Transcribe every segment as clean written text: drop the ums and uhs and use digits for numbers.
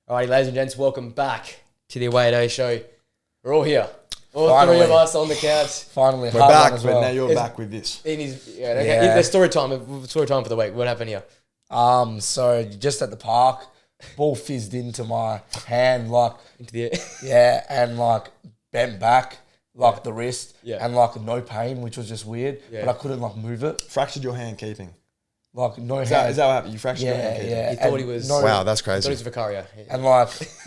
Alrighty, ladies and gents, welcome back to the Away Day Show. We're all here. All Finally. three of us on the couch. Finally, We're hard back, one as but well. now you're back with this. In his, the story time for the week. What happened here? So just at the park, ball fizzed into my hand, Into the and bent back, the wrist, Yeah. and no pain, which was just weird. Yeah. But I couldn't move it. Fractured your hand keeping. No Is hand. that what happened? You fractured your hand keeping? Yeah. He thought and he was- Wow, that's I thought crazy. it was Vicaria. And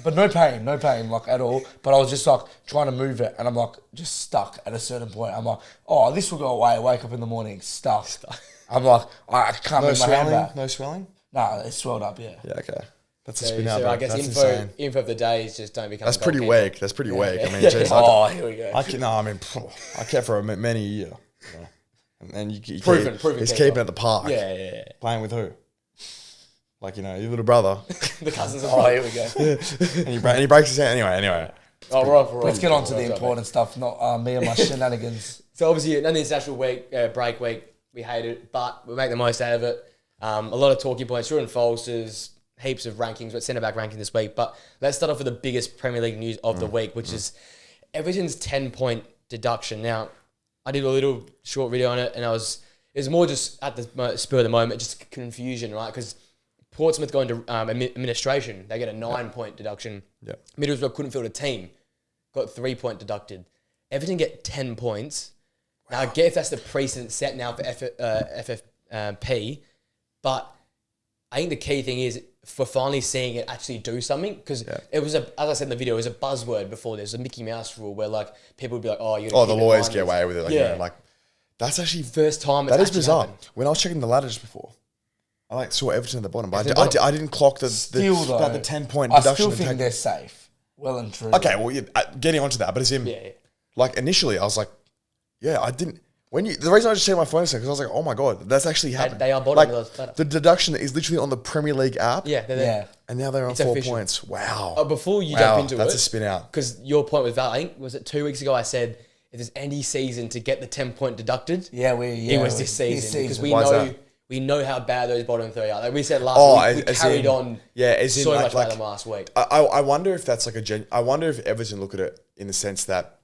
but no pain, at all. But I was just trying to move it, and I'm just stuck at a certain point. I'm oh, this will go away. I wake up in the morning stuck. I'm I can't No move my hand swelling? back. No swelling? No, it swelled up. Yeah. Yeah, okay. That's a So, spin out, so bro. I guess That's info insane. of the day is just don't become. That's a pretty goalkeeper. weak. That's pretty weak. I mean, Yeah. geez, Oh, here we go. I kept for many a year. You know. And you Proven he's keeper. keeping at the park. Yeah. Playing with who? Your little brother. The cousins of Oh, here we go. and he breaks his hand. Anyway. Oh, we're off. Let's get on to the important stuff, not me and my shenanigans. So obviously, another international week, break week, we hate it, but we make the most out of it. A lot of talking points, true and falses, heaps of rankings, but centre back ranking this week. But let's start off with the biggest Premier League news of the week, which is Everton's 10-point deduction. Now, I did a little short video on it, and it was more just at the spur of the moment, just confusion, right? Because Portsmouth going to administration, they get a 9-point deduction. Yeah. Middlesbrough couldn't field a team, got 3-point deducted. Everton get 10 points. Now, I get if that's the precedent set now for FFP, but I think the key thing is for finally seeing it actually do something, because it was, as I said in the video, it was a buzzword before. There's a Mickey Mouse rule where people would be like, you're Oh, the lawyers get away with it. That's actually first time it's that is actually bizarre. happened. When I was checking the ladder just before, I saw Everton at the bottom, but the I didn't clock the Still, though, about the 10-point I deduction. still think they're safe. Well and true. Okay, well, getting onto that, but as in, Yeah. Initially, I was like, I didn't. The reason I just checked my phone is because I was like, oh my god, that's actually happened. They are bottom of the ladder. The deduction is literally on the Premier League app. Yeah, they're there. Yeah. And now they're on It's 4 official. points. Wow. Before you jump into that's it, a spin out. because your point was valid. I think, was it 2 weeks ago I said, if there's any season to get the 10-point deducted, it was this season. Because Why is that? we know how bad those bottom three are. Like we said last week, we carried on so much better than last week. I wonder if that's I wonder if Everton look at it in the sense that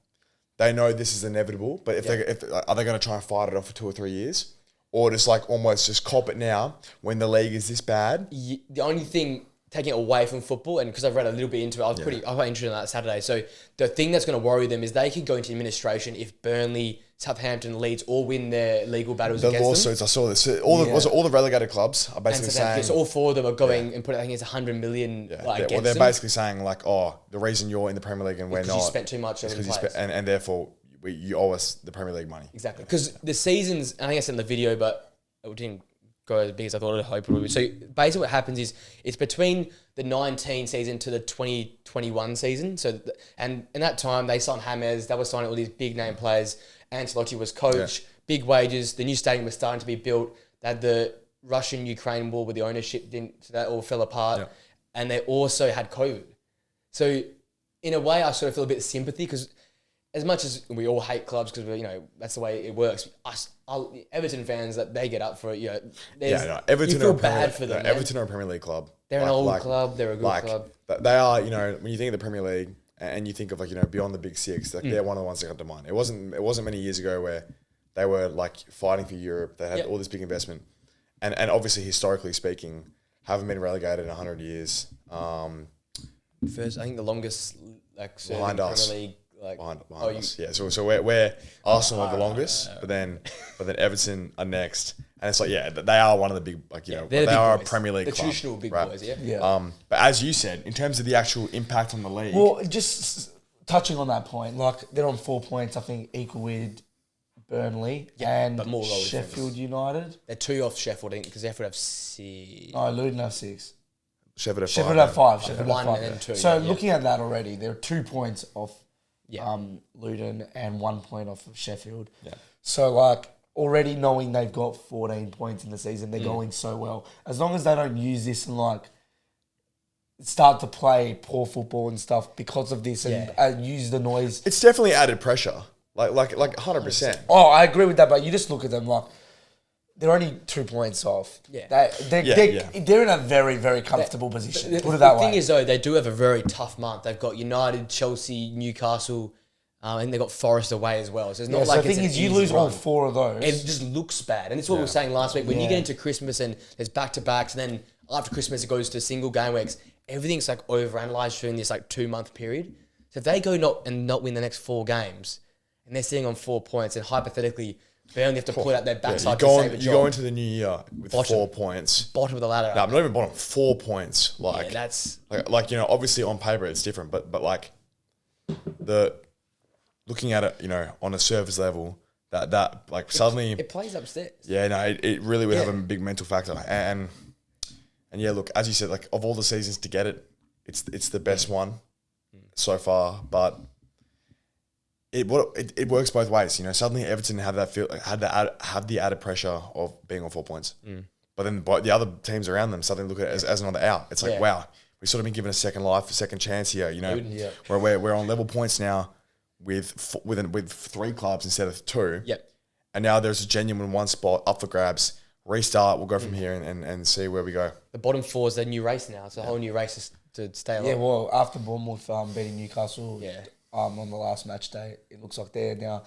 they know this is inevitable, but are they going to try and fight it off for 2 or 3 years? Or just almost just cop it now when the league is this bad? The only thing taking it away from football, and because I've read a little bit into it, I was quite interested in that Saturday. So the thing that's going to worry them is they could go into administration if Burnley, Southampton, Leeds all win their legal battles The against them. lawsuits, I saw this. So all the relegated clubs are basically saying... So all 4 of them are going and put, I think it's 100 million against they're them. basically saying the reason you're in the Premier League and we're not... Because you spent too much on the players. And therefore you owe us the Premier League money. Exactly. Because the seasons, I think I said in the video, but it didn't go as big as I thought it would. So basically what happens is it's between the 19 season to the 2021 season. So, and in that time, they signed James, they were signing all these big name players. Ancelotti was coach, big wages. The new stadium was starting to be built. They had the Russian-Ukraine war with the ownership, so that all fell apart. Yeah. And they also had COVID. So in a way, I sort of feel a bit of sympathy because as much as we all hate clubs because that's the way it works. Everton fans, that they get up for it. Everton you feel bad for them. Everton are a Premier League club. They're an old club. They're a good club. They are. When you think of the Premier League and you think of beyond the big six, they're one of the ones that come to mind. It wasn't many years ago where they were fighting for Europe. They had all this big investment, and obviously historically speaking, haven't been relegated in 100 years. First, I think the longest behind us. Premier League. Behind us, yeah. So we're Arsenal are the longest, but then Everton are next, and it's they are one of the big they are boys. a Premier League the club, traditional big right? boys, yeah. But as you said, in terms of the actual impact on the league, Well, just touching on that point, they're on 4 points, I think, equal with Burnley and but more goals Sheffield United. They're 2 off Sheffield, I think, because Sheffield have 6. No, Luton have 6. Sheffield have Sheffield have 5. Okay. Sheffield One have 5. and 2, So yeah. looking at that already, they're 2 points off Yeah. Luton and 1 point off of Sheffield. Yeah. So already knowing they've got 14 points in the season, they're going so well. As long as they don't use this and start to play poor football and stuff because of this and use the noise. it's definitely added pressure, like 100%. Oh, I agree with that, but you just look at them They're only 2 points off. Yeah. They're in a very, very comfortable position. Put it that The way. thing is, though, they do have a very tough month. They've got United, Chelsea, Newcastle, and they've got Forest away as well. So it's not like the it's thing an is, you easy lose all run. 4 of those. It just looks bad. And it's what we were saying last week. When you get into Christmas and there's back-to-backs, and then after Christmas it goes to single game weeks, everything's like overanalyzed during this like 2-month period. So if they go not win the next 4 games, and they're sitting on 4 points, and hypothetically they only have to put out their backside to save a job. You go into the new year with 4 points. Bottom of the ladder. No, I'm not even bottom. 4 points. Like that's... Like obviously on paper it's different, but like looking at it, on a surface level, that like suddenly It plays upstairs. Yeah, no, it really would have a big mental factor. And yeah, look, as you said, like of all the seasons to get it, it's the best one so far. But it works both ways. Suddenly Everton have the added pressure of being on 4 points. But then the other teams around them suddenly look at it as another out. It's like, wow, we've sort of been given a second life, a second chance here. Where we're on level points now with 3 clubs instead of 2. Yep. And now there's a genuine one spot up for grabs. Restart. We'll go from here and see where we go. The bottom 4 is a new race now. It's a whole new race to stay alive. Yeah, well, after Bournemouth beating Newcastle on the last match day, it looks like they're now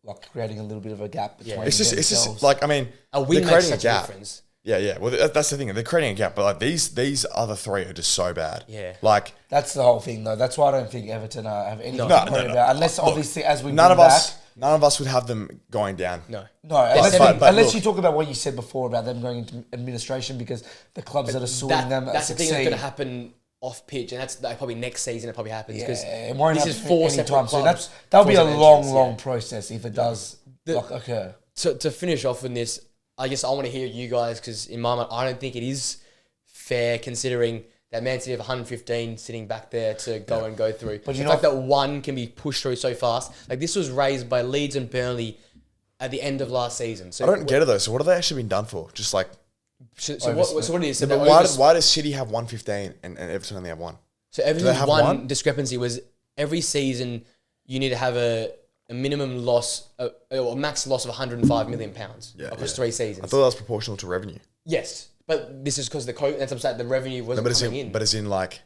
like creating a little bit of a gap between It's themselves. just like, I mean, A win they're makes creating such a a gap. difference. Yeah. Well, that's the thing. They're creating a gap, but like these other 3 are just so bad. Yeah. Like That's the whole thing, though. That's why I don't think Everton have anything No, to complain no. about. Unless, obviously, as we none bring of us would have them going down. No. No, unless, but unless look- you talk about what you said before about them going into administration because the clubs that are suing them That's the thing that's succeed. going to happen off pitch, and that's like, probably next season it probably happens because Yeah, it won't this happen is 4 anytime separate soon. clubs. That'll be a 4 separate entries, long process if it does occur. To finish off on this, I guess I want to hear you guys because in my mind, I don't think it is fair considering that Man City have 115 sitting back there to go through. But the fact that one can be pushed through so fast, like this was raised by Leeds and Burnley at the end of last season. So I don't get it though. So what have they actually been done for? Just like, So what it is? So, but why does City have 115 and Everton only have 1? so they Everton's have one one? discrepancy was every season you need to have a minimum loss, or a max loss of £105 million across 3 seasons. I thought that was proportional to revenue. Yes, but this is because the that's what I'm saying, the revenue wasn't coming in. But as in like,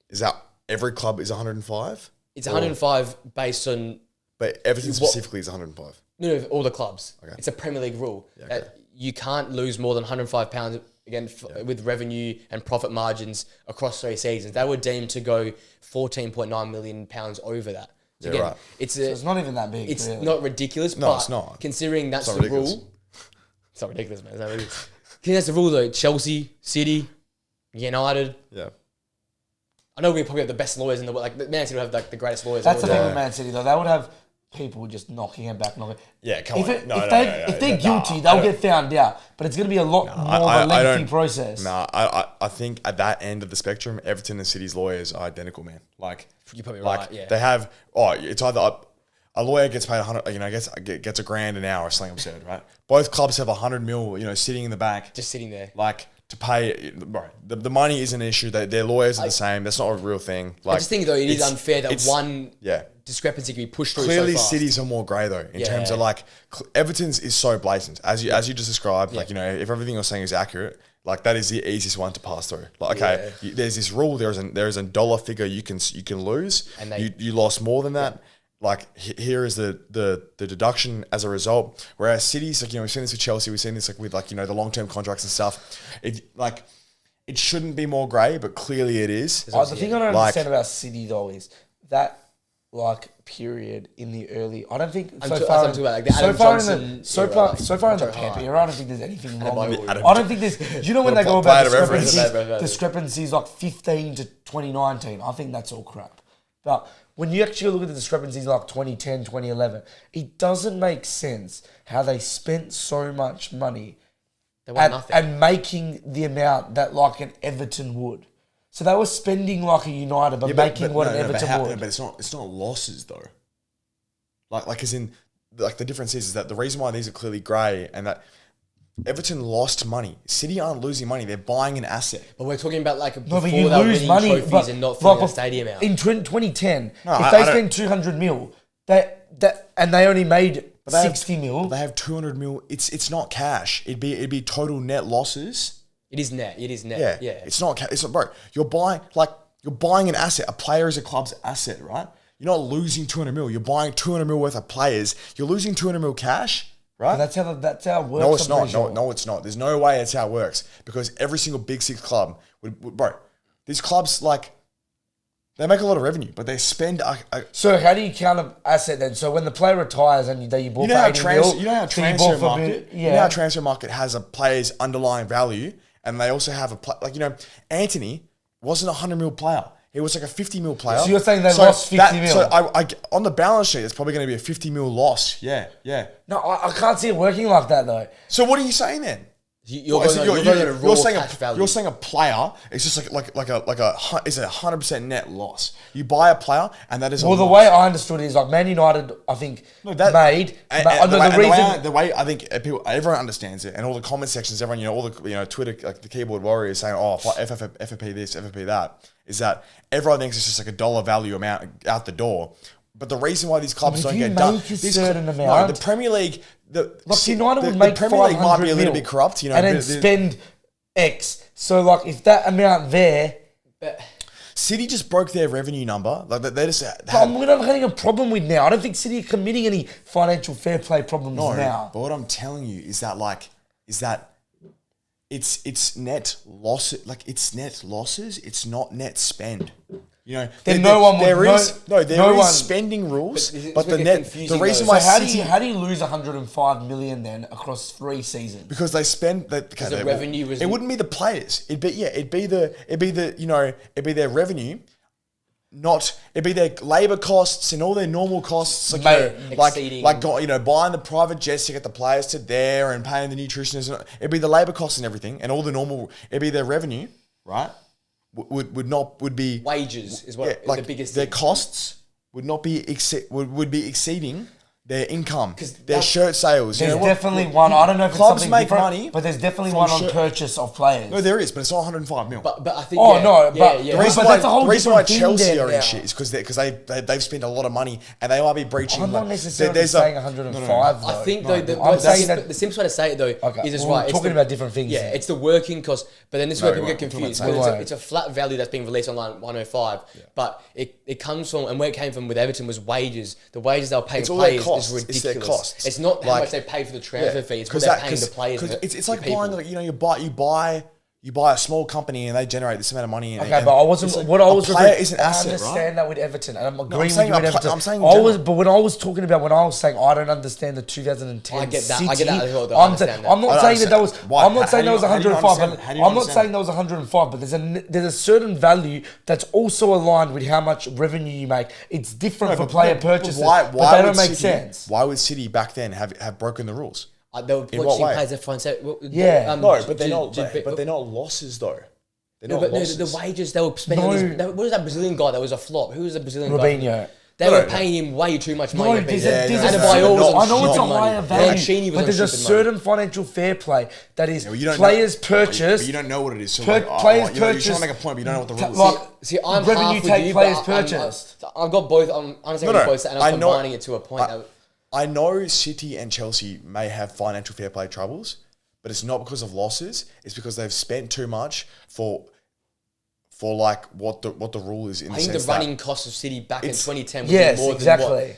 is that every club is 105? It's 105 based on But Everton specifically is 105. no, all the clubs. Okay. It's a Premier League rule that you can't lose more than £105 again with revenue and profit margins across 3 seasons. They were deemed to go £14.9 million over that. So Yeah, again, right. it's It's not even that big. it's really. not ridiculous. No, but it's not. Considering that's It's the not ridiculous. rule, it's not ridiculous, man. It's not ridiculous. Considering that's the rule though. Chelsea, City, United. Yeah. I know we probably have the best lawyers in the world. Like Man City would have like the greatest lawyers. That's in the the thing world. with Man City, though. They would have people just knocking them back. Yeah, come If on. if they're guilty, they'll get found out. But it's going to be a lot more of a lengthy process. No, I think at that end of the spectrum, Everton and City's lawyers are identical, man. Like, You're probably like right. Yeah. they have. It's either a lawyer gets paid 100, gets $1,000 an hour or something absurd, right? Both clubs have 100 mil, sitting in the back, Just sitting there. like to pay. Right, the money isn't an issue. Their lawyers are the same. That's not a real thing. Like, I just think though it is it's- unfair that it's- one Yeah. discrepancy can be pushed through Clearly, so fast. Cities are more grey though in terms of like Everton's is so blatant as you just described. Like if everything you're saying is accurate, like that is the easiest one to pass through. Like okay, there's this rule. There is a dollar figure you can lose, And you lost more than that. Like here is the deduction as a result. Whereas Cities, like we've seen this with Chelsea, we've seen this like with the long term contracts and stuff. It shouldn't be more grey, but clearly it is. The thing I don't understand about City though is that period in the early. I don't think so far in the Pep era. I don't think there's anything wrong with it. I don't think there's. Do you know when they go about discrepancies like 15 to 2019? I think that's all crap. But when you actually look at the discrepancies like 2010, 2011, it doesn't make sense how they spent so much money and making the amount that like an Everton would. So they were spending like a United, but making what an Everton would. But it's not losses though. Like as in, like the difference is that the reason why these are clearly grey and that Everton lost money. City aren't losing money; they're buying an asset. But we're talking about like No, before but you they were lose winning money trophies and not filling the stadium out. In 2010, No, if I they don't- spend 200 mil, and they only made 60 mil. They have 200 mil. It's not cash. It'd be total net losses. It is net. Yeah. Yeah. It's not, bro. You're buying an asset. A player is a club's asset, right? You're not losing 200 mil. You're buying 200 mil worth of players. You're losing 200 mil cash, right? But that's how it works. No, it's not. No, it's not. There's no way that's how it works because every single Big Six club bro, these clubs they make a lot of revenue, but they spend. So how do you count an asset then? So when the player retires and you bought for 80 mil, you know how transfer market. You know how transfer market has a player's underlying value, and they also have Anthony wasn't a 100 mil player. He was like a 50 mil player. So you're saying they lost 50 mil? So on the balance sheet, it's probably going to be a 50 mil loss. Yeah. No, I can't see it working like that though. So what are you saying then? You're saying a player is just like is a 100% net loss. You buy a player and that is the way I understood it is like Man United, I think the way I think everyone understands it, and all the comment sections, everyone all the Twitter the keyboard warriors saying FFP this, FFP that, is that everyone thinks it's just like a dollar value amount out the door. But the reason why these clubs don't get done, the Premier League, United would make the Premier League might be a little bit corrupt, and then spend X. So like if that amount there, City just broke their revenue number. Like they just. We're not having a problem with now. I don't think City are committing any financial fair play problems now. But what I'm telling you is that it's net loss. Like it's net losses. It's not net spend. Then there is spending rules, but the reason why how do you lose 105 million then across 3 seasons? Because they spend the revenue was. It wouldn't be the players. It'd be their revenue. It'd be their labour costs and all their normal costs, buying the private jets to get the players to there and paying the nutritionists. It'd be the labour costs and everything, and all the normal. It'd be their revenue, right? Would be wages is what the biggest. Their costs would not be would be exceeding their income, their shirt sales. There's definitely one. I don't know if clubs it's make money, but there's definitely one on purchase of players. No, there is, but it's not 105 mil. But I think. The reason why Chelsea are in shit is because they've spent a lot of money and they might be breaching. I'm not necessarily saying 105. I think the simplest way to say it though is right. We're talking about different things. Yeah, it's the working cost. But then this is where people get confused. It's a flat value that's being released online, 105. But it comes from, and where it came from with Everton was wages. The wages they were paying players is ridiculous. It's their costs. It's not how much they pay for the transfer fee. It's what they're paying the players. It's like buying, you buy a small company and they generate this amount of money. But I wasn't. What I was player is an asset, I understand that with Everton, and I'm agreeing with you with Everton. I'm saying, but when I was talking about when I was saying I don't understand the 2010 I get that. City, I get that as well. I'm not saying that was. I'm not saying that was 105. I'm not saying that was 105. But there's a certain value that's also aligned with how much revenue you make. It's different for player purchases, but they don't make sense. Why would City back then have broken the rules? They were watching players that find out. But they're not losses though. The wages they were spending. What was that Brazilian guy that was a flop? Who was the Brazilian Robinho. guy? They were paying him way too much money. I know it's a higher value, but there's a certain financial fair play that is players purchase. But you don't know what it is. So players purchase. You're trying to make a point, but you don't know what the rules is. See, I'm revenue take players purchased. I've got both. I'm understanding both, and I'm combining it to a point. I know City and Chelsea may have financial fair play troubles, but it's not because of losses. It's because they've spent too much for like what the rule is. I think the running costs of City back in 2010 would be more than what.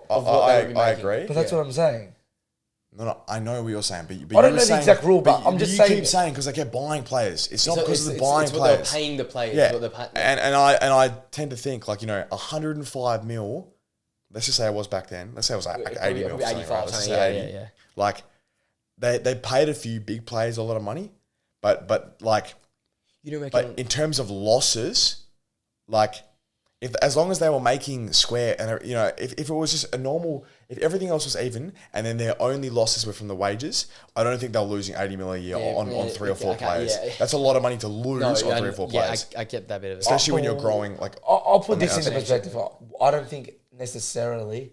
I agree. But that's what I'm saying. No, I know what you're saying, but I don't know the exact rule, but I'm just saying. You keep saying because they kept buying players. It's not because of the buying players. It's what they're paying the players. Yeah, and I tend to think 105 mil. Let's just say it was back then. Let's say it was like 80 mil. 85 something. Yeah. Like they paid a few big players a lot of money, but in terms of losses, as long as they were making square and if it was just a normal, if everything else was even and then their only losses were from the wages, I don't think they're losing 80 mil a year on 3 or 4 players. Yeah. That's a lot of money to lose on 3 or 4 players. I get that bit of it. Especially when you're growing. I'll put this into perspective. I don't think necessarily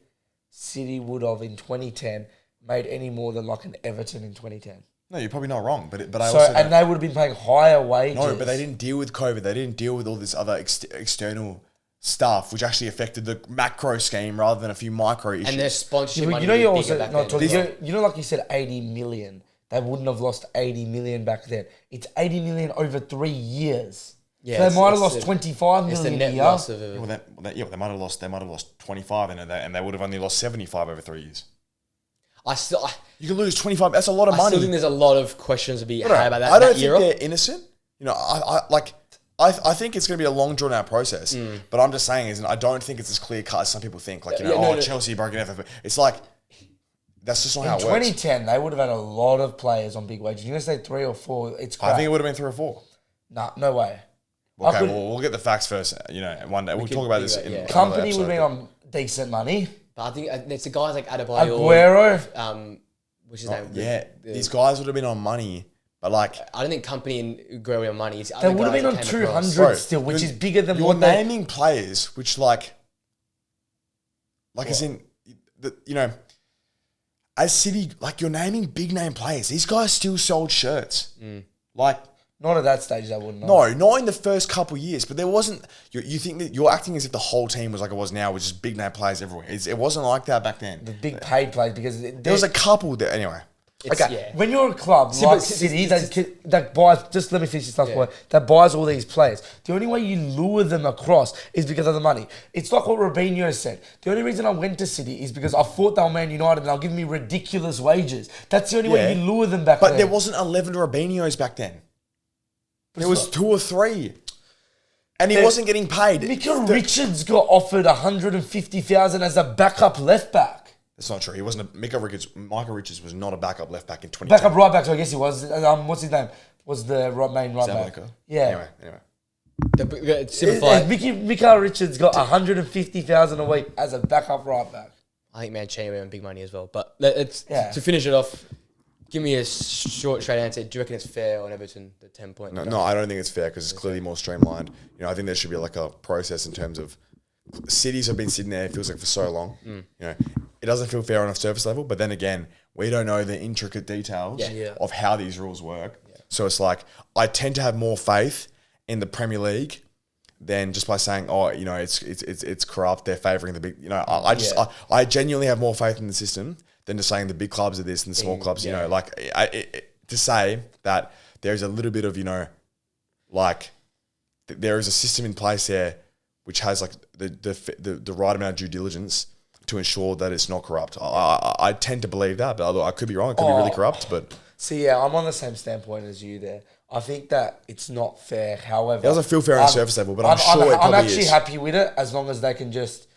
City would have in 2010 made any more than like an Everton in 2010. No, you're probably not wrong, but they would have been paying higher wages. No, but they didn't deal with COVID. They didn't deal with all this other external stuff, which actually affected the macro scheme rather than a few micro issues. And their sponsorship money you're was also bigger back not then. talking. Like you said, 80 million. They wouldn't have lost 80 million back then. It's 80 million over 3 years. Yeah, so they might have lost 25 It's the million net a year. loss of Well, they might have lost. They might have lost 25, and they would have only lost 75 over 3 years. You can lose 25. That's a lot of I money. still think there's a lot of questions to be had about that. I don't that era. think they're innocent. You know, I think it's going to be a long drawn out process. But I'm just saying, I don't think it's as clear cut as some people think. Like, Chelsea broke an FFP. It's like that's just not how it In works. 2010, they would have had a lot of players on big wages. You're going to say 3 or 4. It's crap. I think it would have been 3 or 4. Nah, no way. Okay, we'll get the facts first. You know, one day we'll talk about this. In Company would have been on decent money. But I think it's the guys like Adebayo, Aguero. which is name? Yeah, these guys would have been on money, but like I don't think Company and Aguero were on money. It's They other would have guys been on that came across. 200 still, which is bigger than you're what they... naming players, which like as in, you know, as City, like you're naming big name players. These guys still sold shirts, like. Not at that stage, they wouldn't have. No, not in the first couple of years. But there wasn't. You think that you're acting as if the whole team was like it was now, which is big name players everywhere. It wasn't like that back then. The big paid players, because... There was a couple there anyway. Okay, when you're a club like City that buys, just let me finish this last point, that buys all these players, the only way you lure them across is because of the money. It's like what Robinho said. The only reason I went to City is because I thought they were Man United and they'll give me ridiculous wages. That's the only way you lure them back But there. there wasn't 11 Robinhos back then. There was 2 or 3. And he wasn't getting paid. Mika Richards got offered 150,000 as a backup left back. That's not true. He wasn't Michael Richards was not a backup left back in 2010. Backup right back, so I guess he was. What's his name? Was the main right back. Yeah. Anyway. Simplify. Mika Richards got 150,000 a week as a backup right back. I think Mancini went on big money as well. But to finish it off, give me a short, straight answer. Do you reckon it's fair on Everton, the 10-point? No, I don't think it's fair because it's clearly more streamlined. You know, I think there should be like a process in terms of cities have been sitting there, it feels like for so long. You know, it doesn't feel fair on a surface level, but then again, we don't know the intricate details of how these rules work. So it's like, I tend to have more faith in the Premier League than just by saying, oh, you know, it's corrupt, they're favouring the big, you know, I genuinely have more faith in the system than just saying the big clubs are this and the small clubs, you know, like to say that there's a little bit of, you know, like there is a system in place there which has like the right amount of due diligence to ensure that it's not corrupt. I tend to believe that, but I could be wrong. It could be really corrupt, but... See, I'm on the same standpoint as you there. I think that it's not fair, however... It doesn't feel fair on a surface level, but I'm sure it probably is. I'm actually happy with it as long as they can just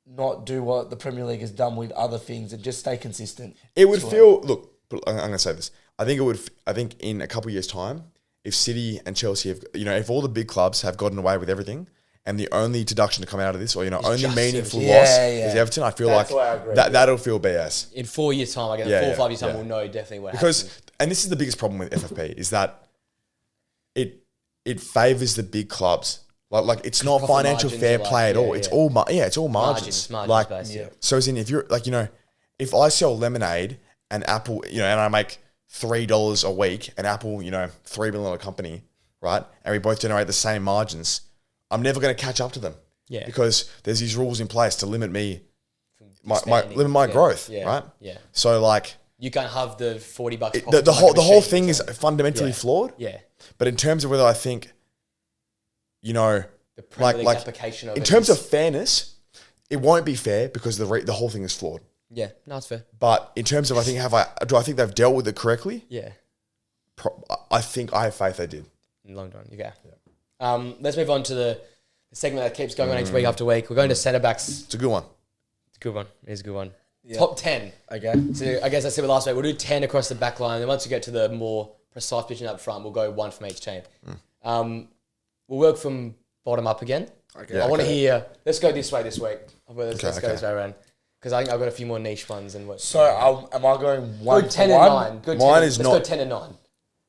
not do what the Premier League has done with other things and just stay consistent. It would feel... Look, I'm going to say this. I think in a couple of years' time, if City and Chelsea have... You know, if all the big clubs have gotten away with everything... And the only deduction to come out of this, or you know, only meaningful loss is Everton. I feel like that'll feel BS. In 4 years' time, I guess 4 or 5 years' time, we'll know definitely what happens. And this is the biggest problem with FFP is that it favors the big clubs. Like it's not financial fair play at all. It's all it's all margins. So as in if you're like, you know, if I sell lemonade and Apple, you know, and I make $3 a week, and Apple, you know, $3 billion company, right, and we both generate the same margins. I'm never going to catch up to them, because there's these rules in place to limit my growth, right? Yeah. So like you can't have the $40. The whole thing is fundamentally flawed. Yeah. But in terms of whether I think, you know, the Premier League application of in terms of fairness, it won't be fair because the whole thing is flawed. Yeah, no, it's fair. But in terms of do I think they've dealt with it correctly? Yeah. I think I have faith they did. In the long run, yeah. Let's move on to the segment that keeps going on each week after week. We're going to centre backs. It's a good one. It's a good one. It is a good one. Yeah. Top 10. Okay. So I guess I said last week, we'll do 10 across the back line. Then once we get to the more precise position up front, we'll go one from each team. We'll work from bottom up again. Okay. I want to hear, let's go this way this week. Let's go this way around. Because I think I've got a few more niche ones. So am I going 1 to 10 and 9? Let's go 10 and 9.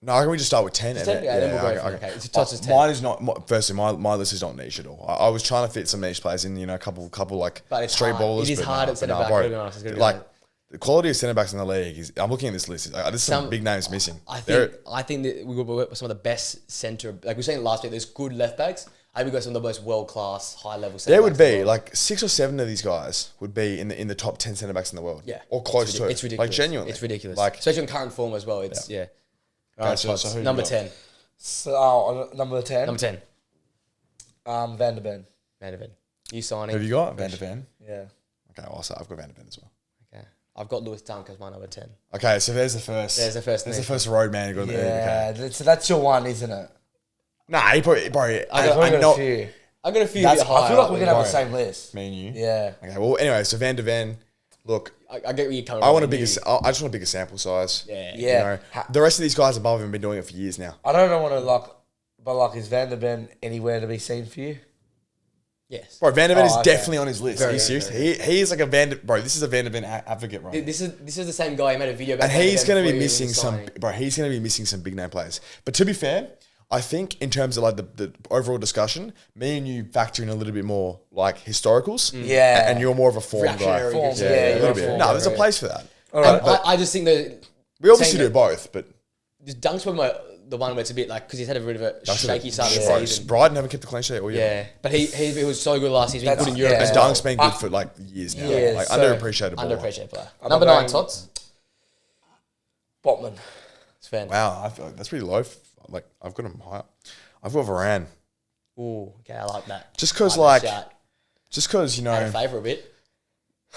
No, can we just start with 10? Then we'll go from okay. It's a touch as 10. Mine is not, firstly, my list is not niche at all. I was trying to fit some niche players in, you know, a couple like straight ballers. It is hard at centre back, to be honest. Like, the quality of centre backs in the league is, I'm looking at this list, there's some big names missing. I think that we will work with some of the best centre, like we were saying last week, there's good left backs. I think we've got some of the most world-class, high-level centre-backs. There would in the be world. like 6 or 7 of these guys would be in the top 10 centre backs in the world. Yeah. Or close to it. It's ridiculous. Like genuinely. It's ridiculous. Like, Especially in current form as well. It's, yeah. Alright, so Tots. who you Number got? 10. So number 10. Number 10. Van der Ven. Van der Ven. You signing. who have you got? Van der Ven. Yeah. Okay, I've got Van der Ven as well. Okay. I've got Lewis Dunk as my number 10. Okay, so there's the first. There's the first There's name. the first road man who got Yeah, okay. that's your one, isn't it? Nah, he probably, bro. I've I got know a few. I've got a few That's- bit higher. I feel like we're up gonna have the Right. same list. me and you. Yeah. Okay, well, anyway, so Van der Ven. Look, there. I get where you're coming I from. want a bigger. I just want a bigger sample size. Yeah. Yeah. You know, the rest of these guys above him have been doing it for years now. I don't want to but is Van der Ven anywhere to be seen for you? Yes. Bro, Van der Ven is okay. definitely on his list. Very, Are you very, serious? He is like a bro, this is a Van der Ven advocate, right? This is the same guy who made a video about And Van der he's Ven going to before be he missing was some, signing. bro. He's going to be missing some big name players. But to be fair, I think in terms of like the overall discussion, me and you factor in a little bit more like historicals. Yeah. And you're more of a form guy. Reactionary. Form, Yeah, yeah, a you're little a bit. form No, guy, there's a right. place for that. All And right. I just think that We obviously saying do both, but Dunk's probably the one where it's a bit like because he's had a bit of a shaky start of the bro, season. Brighton haven't kept the clean sheet all year. Yeah, but he was so good last season. He That's- good in Europe yeah. as And well. Dunk's been good for like years now. Yeah, like so- underappreciated baller. Underappreciated player. I'm Number 9, going- Tots. Botman. It's Van. Wow, I feel like that's pretty low. Like I've got him high. I've got Varane. Ooh, okay, I like that. Just because Like like, that shout. just because you Out know, of favour a bit.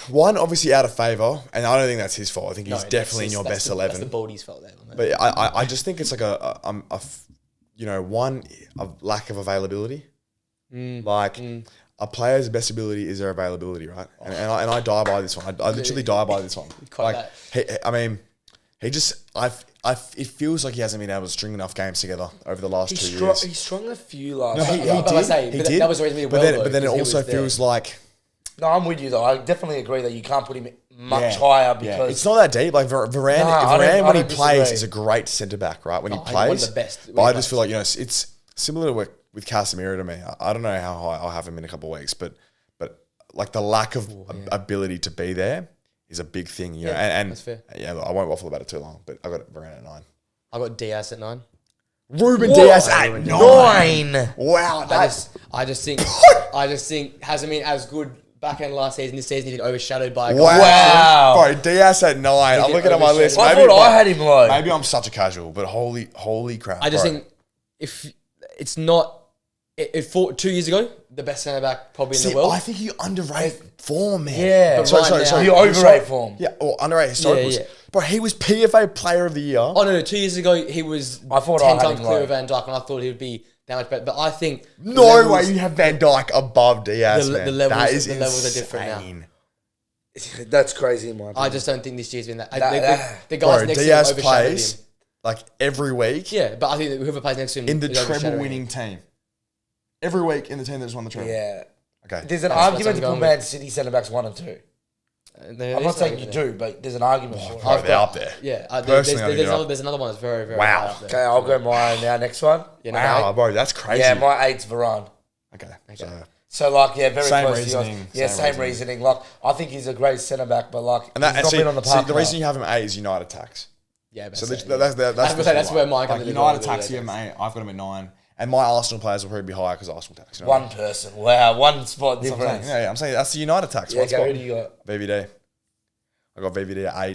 one obviously out of favour, and I don't think that's his fault. I think he's No, definitely in that's your that's best the, 11. That's the Baldy's fault there. Man. But I just think it's like a one, a lack of availability. Like a player's best ability is their availability, right? And I die by this one. I literally die by this one. Quite Like I mean, he just it feels like he hasn't been able to string enough games together over the last 2 years. He strung a few last No, he year. But I say, He but did. that was the reason we but well, then, but then it though, 'cause he also was there. feels like No, I'm with you though. I definitely agree that you can't put him much higher because it's not that deep. Like Varane, I Varane when he don't plays disagree. is a great centre back, right? When he he's one of plays, the best when But he I just plays. feel like it's similar to with Casemiro to me. I don't know how high I'll have him in a couple of weeks, but like the lack of ability to be there is a big thing, you know. And that's fair. yeah, look, I won't waffle about it too long, but I got Varane at 9. I got Diaz at 9. Ruben Diaz at 9. Wow, I just think hasn't been as good back end last season. This season he's been overshadowed by a Wow. Wow. Bro, Diaz at 9. I'm did looking at my list. I Maybe, thought I had him low. maybe I'm such a casual, but holy crap. I just bro. think if it's not it fought 2 years ago, the best centre back probably in See, the world. I think you underrate form, man. Yeah. But right now- You overrate form. Yeah, or underrate historicals. Yeah. Bro, he was PFA Player of the Year. Oh no, 2 years ago he was I thought 10 I had times him clear low. of Van Dijk, and I thought he would be that much better. But I think No way you have Van Dijk above Diaz, The- man. the levels- that is the levels are different now. insane. That's crazy in my opinion. I just don't think this year's been that. The Bro, guys next Diaz to him overshadowed plays him. like every week Yeah, but I think that whoever plays next to him in the is overshadowing treble him. winning team. Every week in the team that's won the treble. Yeah. Okay. There's an That's what argument I'm to going put Man City centre backs 1 and 2. There I'm not is saying an you argument do, but there's an argument for it. Bro, they're up there. Yeah, Personally, I think they're up. there's another one that's very, very Wow. high up there. Okay, I'll go my now next one. Yeah, number Wow, 8. bro, that's crazy. Yeah, my 8's Varane. okay. So like, yeah, very Same close to reasoning, yours. Yeah, same same reasoning. Like, I think he's a great centre back, but like, And that, he's and not see, been on the see, park. the reason you have him 8 is United tax. Yeah, but So that's that's where mine comes like in. United tax you have him 8. I've got him at 9. And my Arsenal players will probably be higher because Arsenal tax. You know what I One person. Wow, one spot mean? That's what I'm difference. saying. Yeah, I'm saying that's the United tax. Yeah, One okay, spot. who do you got? VVD. I got VVD at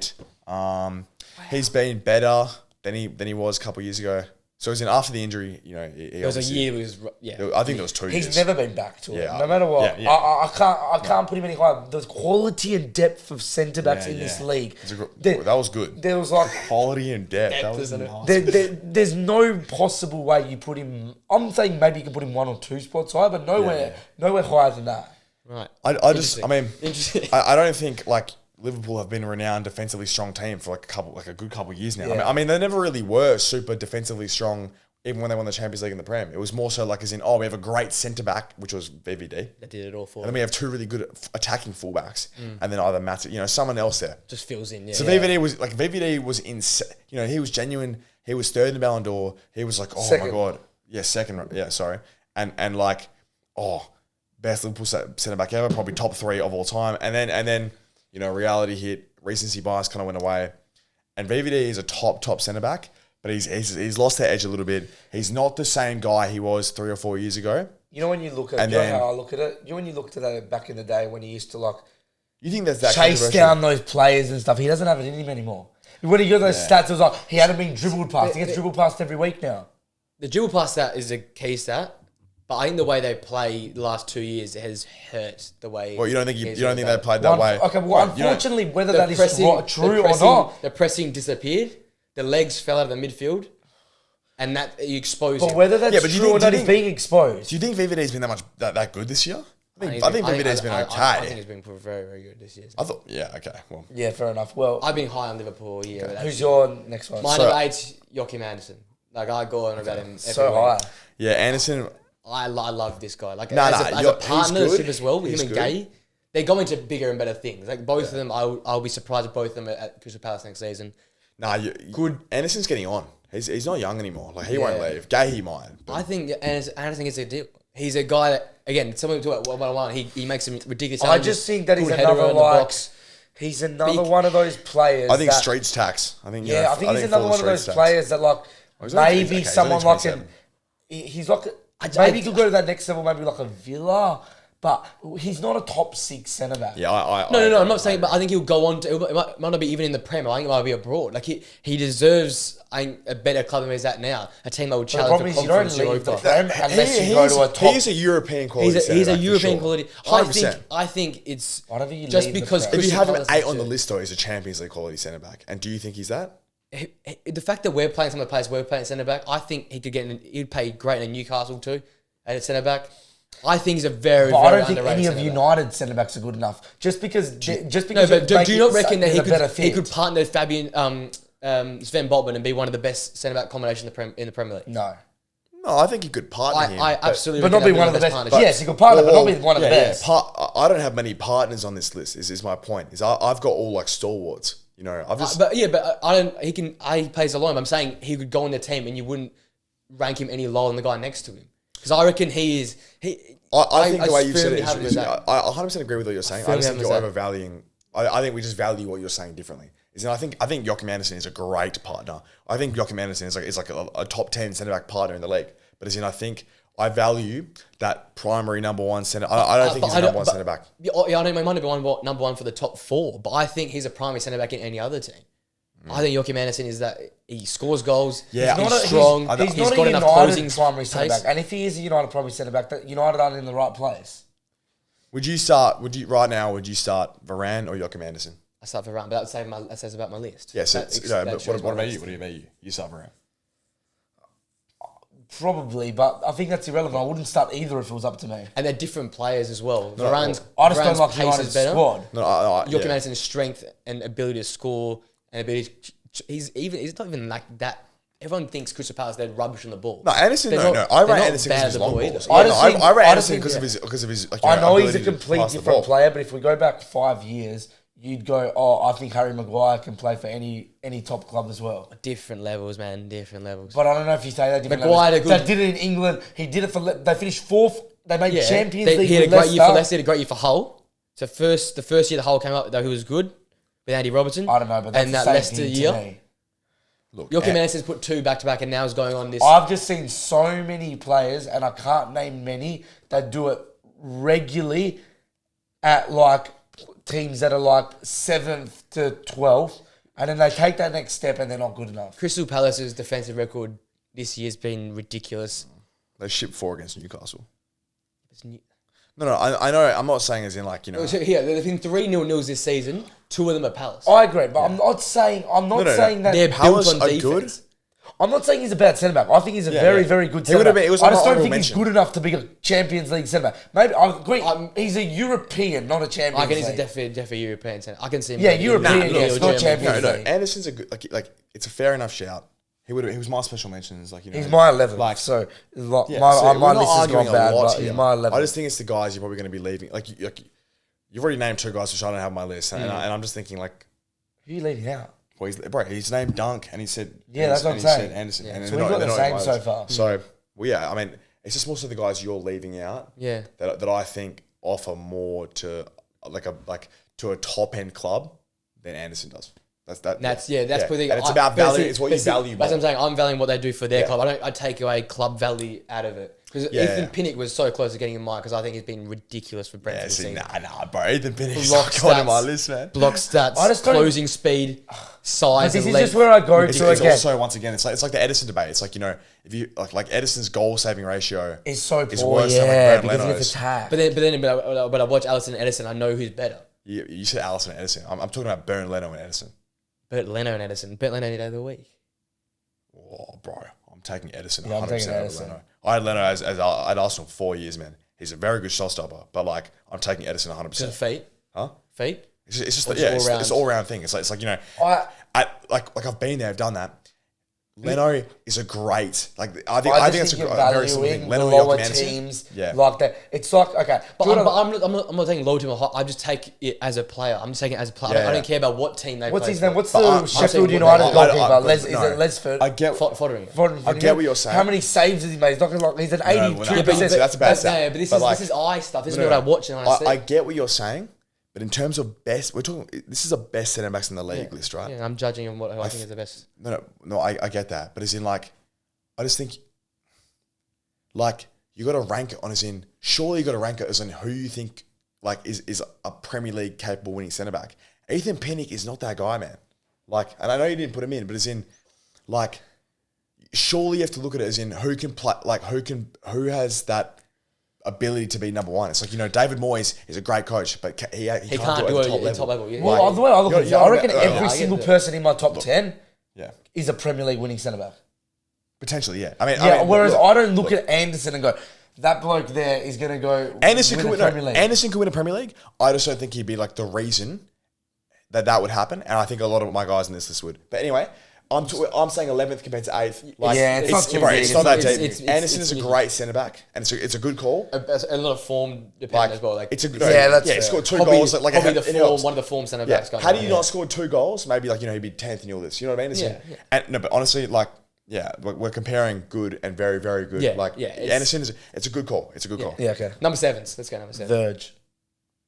8. He's been better than he was a couple of years ago. So as in after the injury, you know, It was a year. I think there was 2 years. He's never been back to it. Yeah, No matter what, yeah. I can't put him any higher. The quality and depth of centre backs in this league. That was good. There was like Quality and depth. That was isn't it? nice. there's no possible way you put him. I'm saying maybe you can put him 1 or 2 spots higher, but nowhere higher than that. Right. I just, I mean, Interesting. I don't think like Liverpool have been a renowned defensively strong team for like a good couple of years now. Yeah. I mean, they never really were super defensively strong even when they won the Champions League and the Prem. It was more so like as in, we have a great centre back, which was VVD. That did it all for And then him. we have 2 really good attacking fullbacks, and then either Matt, someone else there. Just fills in. Yeah. So VVD was insane. He was genuine. He was 3rd in the Ballon d'Or. He was like, oh Second. my god, yeah, 2nd. Yeah, sorry, and like, best Liverpool centre back ever, probably top 3 of all time. And then reality hit, recency bias kind of went away, and VVD is a top centre back, but he's lost that edge a little bit. He's not the same guy he was 3 or 4 years ago. You know when you look at, And you know then- how I look at it? You know when you looked at it back in the day when he used to like You think that's that chase controversial? down those players and stuff? He doesn't have it in him anymore. When he got those stats, it was like he hadn't been dribbled past. He gets dribbled past every week now. The dribble pass stat is a key stat, but I think the way they play the last 2 years has hurt the way. Well, you don't think he's they played. played that way? Okay, well, Right, you don't- unfortunately, whether The that is pressing- true the or pressing- not. The pressing disappeared. The legs fell out of the midfield, and that you exposed But him. whether that's Yeah, but do you true think- or do you not, he's think- being exposed. Do you think VVD's been that good this year? I think I VVD's been okay. I think he's been very, very good this year. I thought, yeah, okay, well, Yeah, fair enough. Well, I've been high on Liverpool all year. But who's your next one? my So- number 8's Joachim Anderson. Like I go on about him. So every week. high. yeah, Anderson. I love this guy. Like Nah, as, nah, a, as you're- a he's partnership good. as well with He's him and good. Gay. They're going to bigger and better things. Like both of them, I'll be surprised if both of them are at Crystal Palace next season. Nah, good. Anderson's getting on. He's not young anymore. Like he won't Yeah. leave. Gay he might. But I think Anderson is a deal. He's a guy that again, someone talk about 1-on-1. He makes some ridiculous. I challenges, just think that he's good header another in the like box. he's another Big- one of those players. I think that, streets tax. I think Yeah, I think he's another full one of those streets tax. players that like he's only- maybe okay, he's someone only like 27. he's like maybe he could go to that next level, maybe like a Villa, but he's not a top 6 centre back. Yeah, No. I'm not saying, but I think he'll go on to. It might not be even in the Prem. I think it might be abroad. Like he deserves a better club than he's at now. A team that would But the challenge problem the is you don't Conference leave the Europa. Prem unless you go to a top. He's a European quality. He's a centre-back for European sure. quality. 100%. I think it's Whatever you just leave the because Prem. If you have him Crystal 8 Palace on the is list, though, he's a Champions League quality centre back. And do you think he's that? the fact that we're playing some of the players we're playing centre back, I think he could he'd play great in Newcastle too at centre back. I think he's a very, But very I don't think underrated any of centre-back. United centre backs are good enough. Just because No, but do you not reckon that he's he a better could he fit? could partner Fabian Sven Botman and be one of the best centre back combination in the Premier League? No. No, I think he could partner him. I absolutely, But not reckon be that'd one of the best. partnership. Yes, he could partner, but not be one of the best. I don't have many partners on this list. Is my point? Is I've got all like stalwarts. You know, I've just But I don't. He plays alone. But I'm saying he could go on the team and you wouldn't rank him any lower than the guy next to him because I reckon he is. I think the way you said firmly it have him is as that. I 100% agree with what you're saying. I firmly just have think him you're as that. overvaluing. I think we just value what you're saying differently. I think Joachim Anderson is a great partner. I think Joachim Anderson is like a top 10 centre back partner in the league. But I think I value that primary number one centre. I don't think he's a number one centre back. Yeah, I don't. He might not be number one for the top 4, but I think he's a primary centre back in any other team. I think Joachim Anderson is that he scores goals. Yeah, he's he's strong. He's He's not got a enough United closing primary centre pace. back. And if he is a United primary centre back, that United aren't in the right place. Would you start Varane or Joachim Anderson? I start for round, but that says about my list. Yes. That But shows what my about list. you? What about you? You start Varane. Probably, but I think that's irrelevant. I wouldn't start either if it was up to me. And they're different players as well. No, Varane's I just don't Varane's like pace United's is better. squad. No, Joachim yeah. Anderson's strength and ability to score and ability. He's not even like that. Everyone thinks Crystal Palace they're rubbish on the ball. No, Anderson. They're No, not- I they're rate not Anderson bad because of at his the long ball balls. either. I just think- I rate I Anderson just think- because of his. Like, I know he's a ability to complete pass the different ball. player, but if we go back 5 years, you'd go, I think Harry Maguire can play for any top club as well. Different levels, man. Different levels. But I don't know if you say that. Different Maguire levels. had a good- They did it in England. He did it for. They finished 4th. They made yeah, Champions League. he had a with great year for Leicester. Leicester. He had a great year for Hull. So the first year the Hull came up, though, he was good with Andy Robertson. I don't know, but that's and the that same Leicester thing to year, me. Look, Joachim Anderson's put 2 back to back, and now is going on this. I've just seen so many players, and I can't name many, that do it regularly at like teams that are like 7th to 12th, and then they take that next step and they're not good enough. Crystal Palace's defensive record this year's been ridiculous. they shipped 4 against Newcastle. It's new- No, I know. I'm not saying as in like So here, there's been 3 0-0s this season. 2 of them are Palace. I agree, but I'm not saying no. that They're Palace built on are defense. good. I'm not saying he's a bad centre back. I think he's a very, yeah. very good He would centre have back. been- it was I on just my don't think honourable he's mention. good enough to be a Champions League centre back. Maybe I agree. He's a European, not a I Champions reckon he's League. a definitely European centre. I can see him. Yeah, being European, European yes, or not German. Champions No, League. Anderson's a good like it's a fair enough shout. He was my special mentions. Like He's my 11. Like So yeah, my so we're my not list is arguing not a bad, lot but here. he's my 11. I just think it's the guys you're probably going to be leaving. Like you've already named 2 guys which I don't have on my list, and I'm just thinking like, Who are you leaving out? well, he's named Dunk, and he said Yeah, that's what I'm and he said saying. Anderson, and So they're we've got they're the in same my so list. far. So well, yeah, I mean, it's just most of the guys you're leaving out. Yeah. That I think offer more to to a top end club than Anderson does. That's pretty. And it's about value. It's what you value. That's what I'm more. saying. I'm valuing what they do for their club. I take away club value out of it. Because Ethan Pinnock was so close to getting in mine because I think he's been ridiculous for Brentford this season. Nah, bro. Ethan Pinnock's Block not on my stats. list, man. Block stats, I just don't- closing speed, size, This and is length. just where I go It's to again. also, once again, it's like the Edison debate. It's like, you know, if you like Edison's goal saving ratio It's so is poor, worse than like yeah, Bernd because of Leno's. his attack. But I watch Alisson and Edison. I know who's better. You said Allison and Edison. I'm talking about Bernd Leno and Edison. Bert Leno and Edison. Bert Leno any day of the week. Oh, bro. I'm taking Edison Yeah, I'm 100% taking over Edison. Leno. I had Leno at Arsenal 4 years, man. He's a very good shot stopper, but like I'm taking Edison 100%. Just feet. Huh? Feet. It's just Or like, yeah, just all it's all round thing. It's like you know, like I've been there, I've done that. Leno is a great I think it's a very simple thing. the Leno, lower Joachim Andersen, teams, yeah. like that. It's like okay, But do you wanna- I'm not taking low team or high. I just take it as a player. I'm just taking it as a player. Yeah, I don't care about what team they what's play his for. name? What's But I'm the saying Sheffield what United they- goalkeeper? no, Is it Lesford? I get Foddering. I get what you're saying. How many saves has he made? He's not gonna he's an 82%. well, no, but that's a bad stat. Yeah, but this But is eye stuff. This is no, what no. I watch and I see. I get what you're saying, but in terms of best, we're talking. This is the best centre backs in the league list, right? Yeah, I'm judging on what I think is the best. No, I get that, but as in like, I just think, like you got to rank it on as in. Surely you got to rank it as in who you think like is a Premier League capable winning centre back. Ethan Pinnock is not that guy, man. Like, and I know you didn't put him in, but as in, like, surely you have to look at it as in who can play, like who has that ability to be number one. It's like, you know, David Moyes is a great coach, but he can't do it at the top level. Yeah. Well, the way I look at it, I reckon every I get single it. person in my top 10 Yeah, is a Premier League winning centre back. potentially, yeah. I mean, Whereas look, I don't look at Anderson and go, that bloke there is going to go Anderson win could the win. Premier No, League. Anderson could win a Premier League. I just don't think he'd be like the reason that would happen, and I think a lot of my guys in this list would. But anyway, I'm saying 11th compared to 8th. Like, Yeah, it's not too bro, big. it's not that deep. It's- Anderson is a it's- great centre back, and it's a good call. A lot of form dependent Like, as well. Like it's a that's he fair. scored two probably, goals. Like probably it the helps. one of the form centre Yeah. backs. going Had he on. not scored 2 goals, maybe like, you know, he'd be 10th in all this. You know what I mean? Yeah. And no, but honestly, like, yeah, we're comparing good and very, very good. Yeah, Like, yeah, Anderson it's a good call. It's a good call. Yeah, okay. Number 7s. Let's go number 7. Verge.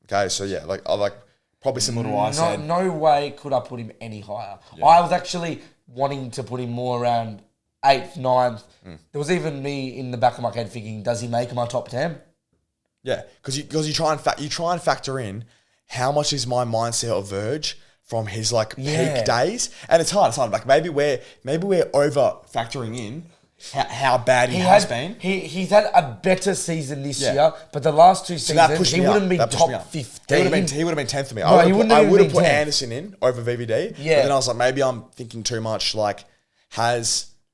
Okay, so yeah, like I like probably similar to what I said. No way could I put him any higher. I was actually wanting to put him more around 8th, 9th. There was even me in the back of my head thinking, does he make my top 10? Yeah, because you try and factor in how much is my mindset of Verge from his like peak days, and it's hard. Like maybe we're over factoring in how bad he has been. He's had a better season this Yeah. year, but the last 2 So that seasons, pushed he me up. wouldn't be That pushed me top up. 15. He would have been 10th for me. No, he wouldn't I even would have been put 10th. Anderson in over VVD. Yeah. But then I was like, maybe I'm thinking too much. Like,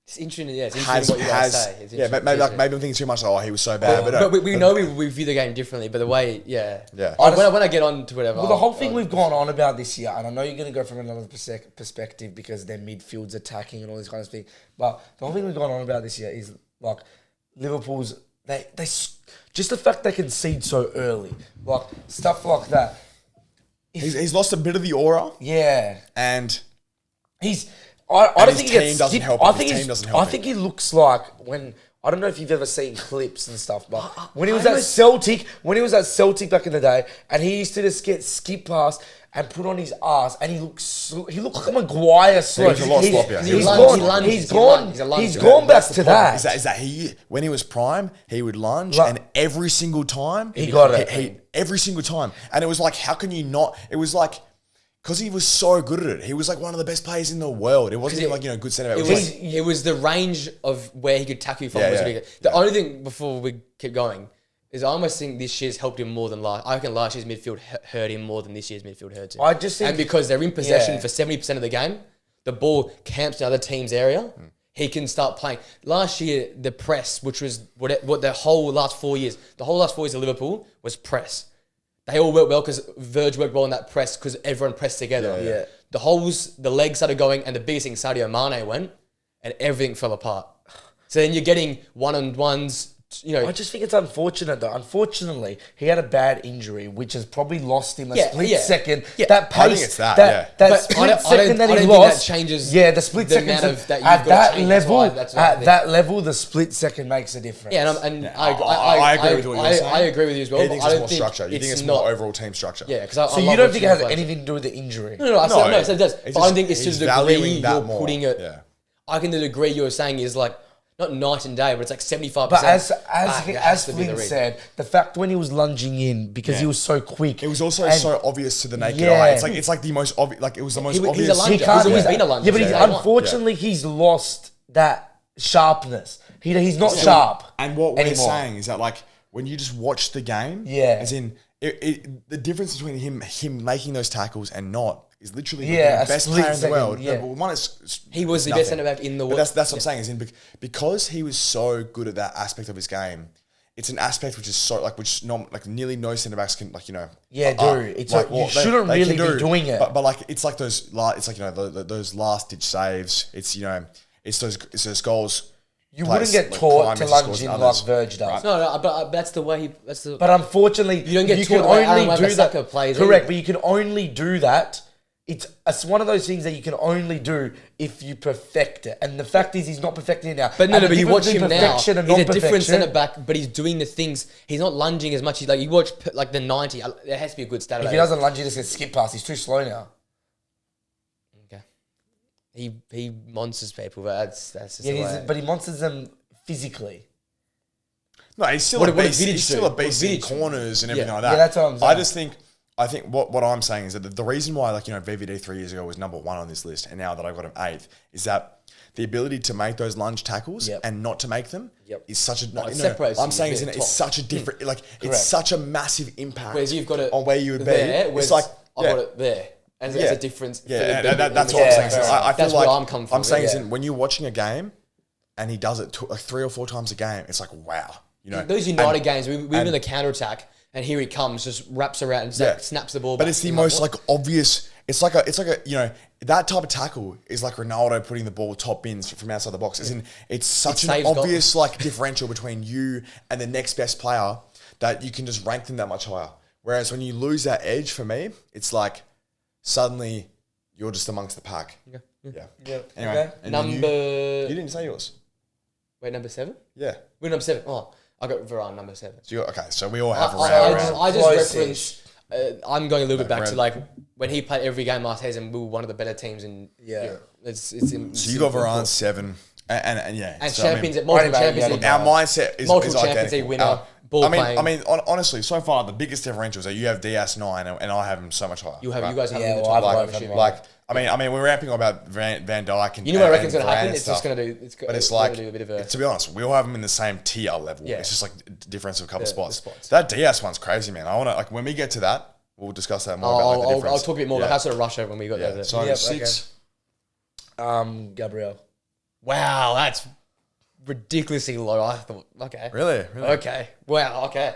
It's interesting. Yeah, it's interesting what you guys say. It's maybe interesting. like maybe I'm thinking too much. Like, oh, he was so bad. But we know we view the game differently. But the way, yeah. Yeah. When I get on to whatever. Well, the whole thing we've gone on about this year, and I know you're going to go from another perspective because their midfield's attacking and all this kind of thing, but the whole thing we've gone on about this year is like Liverpool's they just the fact they concede so early, like stuff like that. He's lost a bit of the aura, Yeah, and he's. I don't his think he team gets doesn't skipped. help I him. think His team doesn't help I him. think he looks like when I don't know if you've ever seen clips and stuff, but when he was I at was- Celtic back in the day, and he used to just get skipped past and put on his ass, and he looks like Maguire slow. was a lot sloppier. He He's was gone. lunges. He's He gone. lunges. He's a lunger. He's gone back That's the to problem, that. Is that he when he was prime, he would lunge, Like- and every single time He got it. every single time, and it was like, how can you not? It was like. Because he was so good at it. He was like one of the best players in the world. It wasn't even like, you know, good centre back. It was the range of where he could tackle you from. Yeah, was yeah. bigger. The only thing before we keep going is I almost think this year's helped him more than last. I reckon last year's midfield hurt him more than this year's midfield hurts him. I just think- and because they're in possession Yeah. for 70% of the game, the ball camps in other team's area. He can start playing. Last year, the press, which was what the whole last 4 years, of Liverpool was press. They all worked well because Verge worked well in that press because everyone pressed together. Yeah. The holes, the legs started going, and the biggest thing, Sadio Mane went, and everything fell apart. So then you're getting one-on-ones, you know. I just think it's unfortunate though. Unfortunately, he had a bad injury, which has probably lost him a Yeah, split yeah. second. Yeah. That pace, I think it's that, that But I split don't- I second don't- that I he don't think that lost changes Yeah, the split the second amount of that you've at got to that change. That's level. why- that's what I At think. that level, the split second makes a difference. Yeah, I agree with what you're saying. I agree with you as well. He but thinks I it's don't more think structure. You think it's not, more overall team structure. Yeah, because So you don't think it has anything to do with the injury? No, I No, said it does. it's But I just- think it's to he's the degree valuing that you're more. putting it. Yeah. I think the degree you're saying is like not night and day, but it's like 75%. But It has as to be the Flynn read. said, the fact when he was lunging in because he was so quick, It was also and so obvious to the naked Yeah. eye. It's like the most obvious. Like it was the most He's a obvious. lunger. he can't. He's always been a lunger Yeah, but since he's day one. unfortunately he's lost that sharpness. He's not sharp. And what we're anymore. saying is that like when you just watch the game, Yeah. as in the difference between him making those tackles and not is literally Yeah, the a best split player in the second, world. yeah. No, but one is He was the nothing. best centre back in the But world. that's what I'm saying is because he was so good at that aspect of his game. It's an aspect which is so which not like nearly no centre backs can Yeah, dude. It's like, you shouldn't they really can be doing it. But like it's like those those last ditch saves. It's it's those goals. You players, wouldn't get like, taught Prime to Messi lunge scores in and like others. Verge does. No, but that's the way that's the. But unfortunately, You don't get can taught the way only Aaron do Wan-Bissaka that. plays Correct, either. but you can only do that. It's one of those things that you can only do if you perfect it. And the fact is, he's not perfecting it now. But no, And the but you difference watch him between now. perfection and He's a different non-perfection- centre back, but he's doing the things. He's not lunging as much. He's like you watch like the 90. There has to be a good stat. If about he it. doesn't lunge, he just gets skip past. He's too slow now. Okay. He monsters people, but that's just Yeah, the way. but he monsters them physically. No, he's still What a did beast. Vidic He's still do? a beast What in did Vidic do? corners and everything Yeah. like that. Yeah, that's what I'm saying. I think what I'm saying is that the reason why VVD 3 years ago was number 1 on this list and now that I've got him 8th is that the ability to make those lunge tackles Yep. and not to make them Yep. is such a it separates I'm you saying a is bit it's top. such a different like Correct. it's such a massive impact Whereas you've got it on where you would there, be. whereas It's like I've got it there. And there's a difference. Yeah, for the and big- that's in what the- I'm saying. fair So enough. I feel That's like where I'm coming from. I'm saying is yeah. when you're watching a game and he does it 3 or 4 times a game, it's like wow, Those United games, we've been in the counter attack, and here he comes, just wraps around and just, like, snaps the ball. But back. it's the You're most what? like obvious. It's like a that type of tackle is like Ronaldo putting the ball top bins from outside the box. As in, it's such an saves goals. obvious like differential between you and the next best player that you can just rank them that much higher. Whereas when you lose that edge, for me, it's like suddenly you're just amongst the pack. Yeah. Yeah. Anyway, Okay. and then Number you didn't say yours. wait, number 7. Yeah. We're number 7. Oh, I got Varane number 7. So okay. So we all have I around. just Close-ish. reference. I'm going a little bit back to Red. like when he played every game last season. We were one of the better teams in. Yeah. Europe. It's So you got Varane 7, and yeah, and so, I mean, champions, multiple Right, Champions yeah. League. our mindset is Multiple is Champions identical. League winner, ball playing. I mean, honestly, so far the biggest differential is that you have DS 9 and I have him so much higher. You guys have Yeah, him in the well, top I've five. got I'm assuming. Like, I mean, we're ramping about Van Dijk and You know what I reckon's and going to happen? Varane It's stuff. just going to do. But it's gonna like, do a bit of a. to be honest, we all have them in the same tier level. Yeah. It's just like difference of a couple The spots. spots. That DS one's crazy, man. I want to like when we get to that, we'll discuss that more about like the difference. I'll talk a bit more about how sort of rush over when we got there. So Yep, 6. Gabriel. Wow, that's ridiculously low. I thought, okay, Really? okay, wow, okay.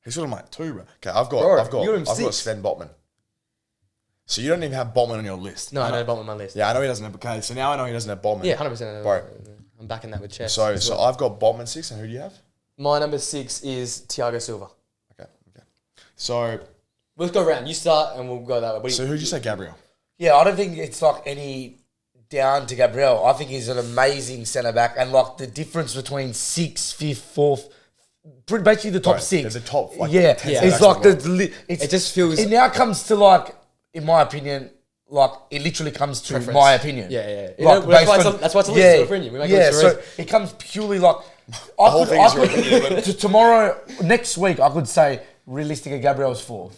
He's sort of like 2, bro. Okay, Bro, I've got you got him 6. Sven Botman. So you don't even have Botman on your list. No, I know bottom of my list. Yeah, I know he doesn't have. Okay, so now I know he doesn't have Botman. Yeah, 100%. Bro. I'm backing that with chest. So as well. I've got Botman 6, and who do you have? My number 6 is Thiago Silva. Okay. So Let's go around. You start, and we'll go that way. What do you- who'd you say, Gabriel? Yeah, I don't think it's like any down to Gabriel. I think he's an amazing centre back, and like the difference between 6th, 5th, 4th, basically the top Right, 6. they're the top, like, yeah, 10 it's centre like backs it's, It just feels- It now comes to like, in my opinion, like it literally comes to Preference. my opinion. Yeah, yeah. You Like, know, that's based why it's on- a- that's why it's a list, it's an opinion. We make a yeah, list so for it comes purely like whole thing is your opinion, tomorrow, next week, I could say realistically Gabriel's 4th.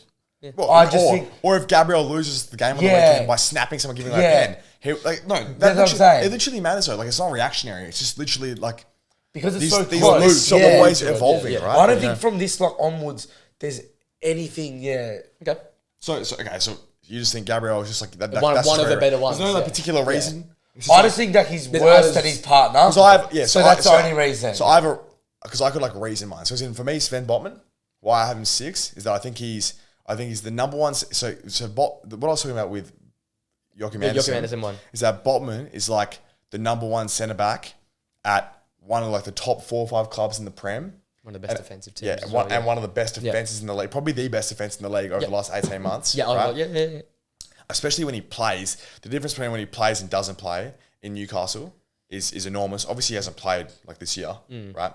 Well, I just think- or if Gabriel loses the game on the Yeah. weekend by snapping someone, giving him Yeah. a pen. He, like, no, That's what I'm literally, saying. it literally matters though. Like it's not reactionary. It's just literally like Because it's these, so these close. lists are Yeah. always evolving, Yeah. right? I don't Yeah. think from this like onwards there's anything. Yeah, Okay. So you just think Gabriel is just like that, One that's of just the rare. better ones, There's no like, yeah. particular reason. It's I like- just think that he's There's worse others- than his partner. So I have, yeah. So that's the only reason. So I have because I could like reason mine. So as in for me, Sven Botman, why I have him 6 is that I think he's the number one. So what I was talking about with Joachim Andersen, Andersen one. is that Botman is like the number one centre back at one of like the top 4 or 5 clubs in the Prem. One of the best defensive teams. Yeah, as and well, one of the best defenses in the league, probably the best defense in the league over the last 18 months. Yeah, right? yeah. Especially when he plays. The difference between when he plays and doesn't play in Newcastle is enormous. Obviously, he hasn't played like this year, right?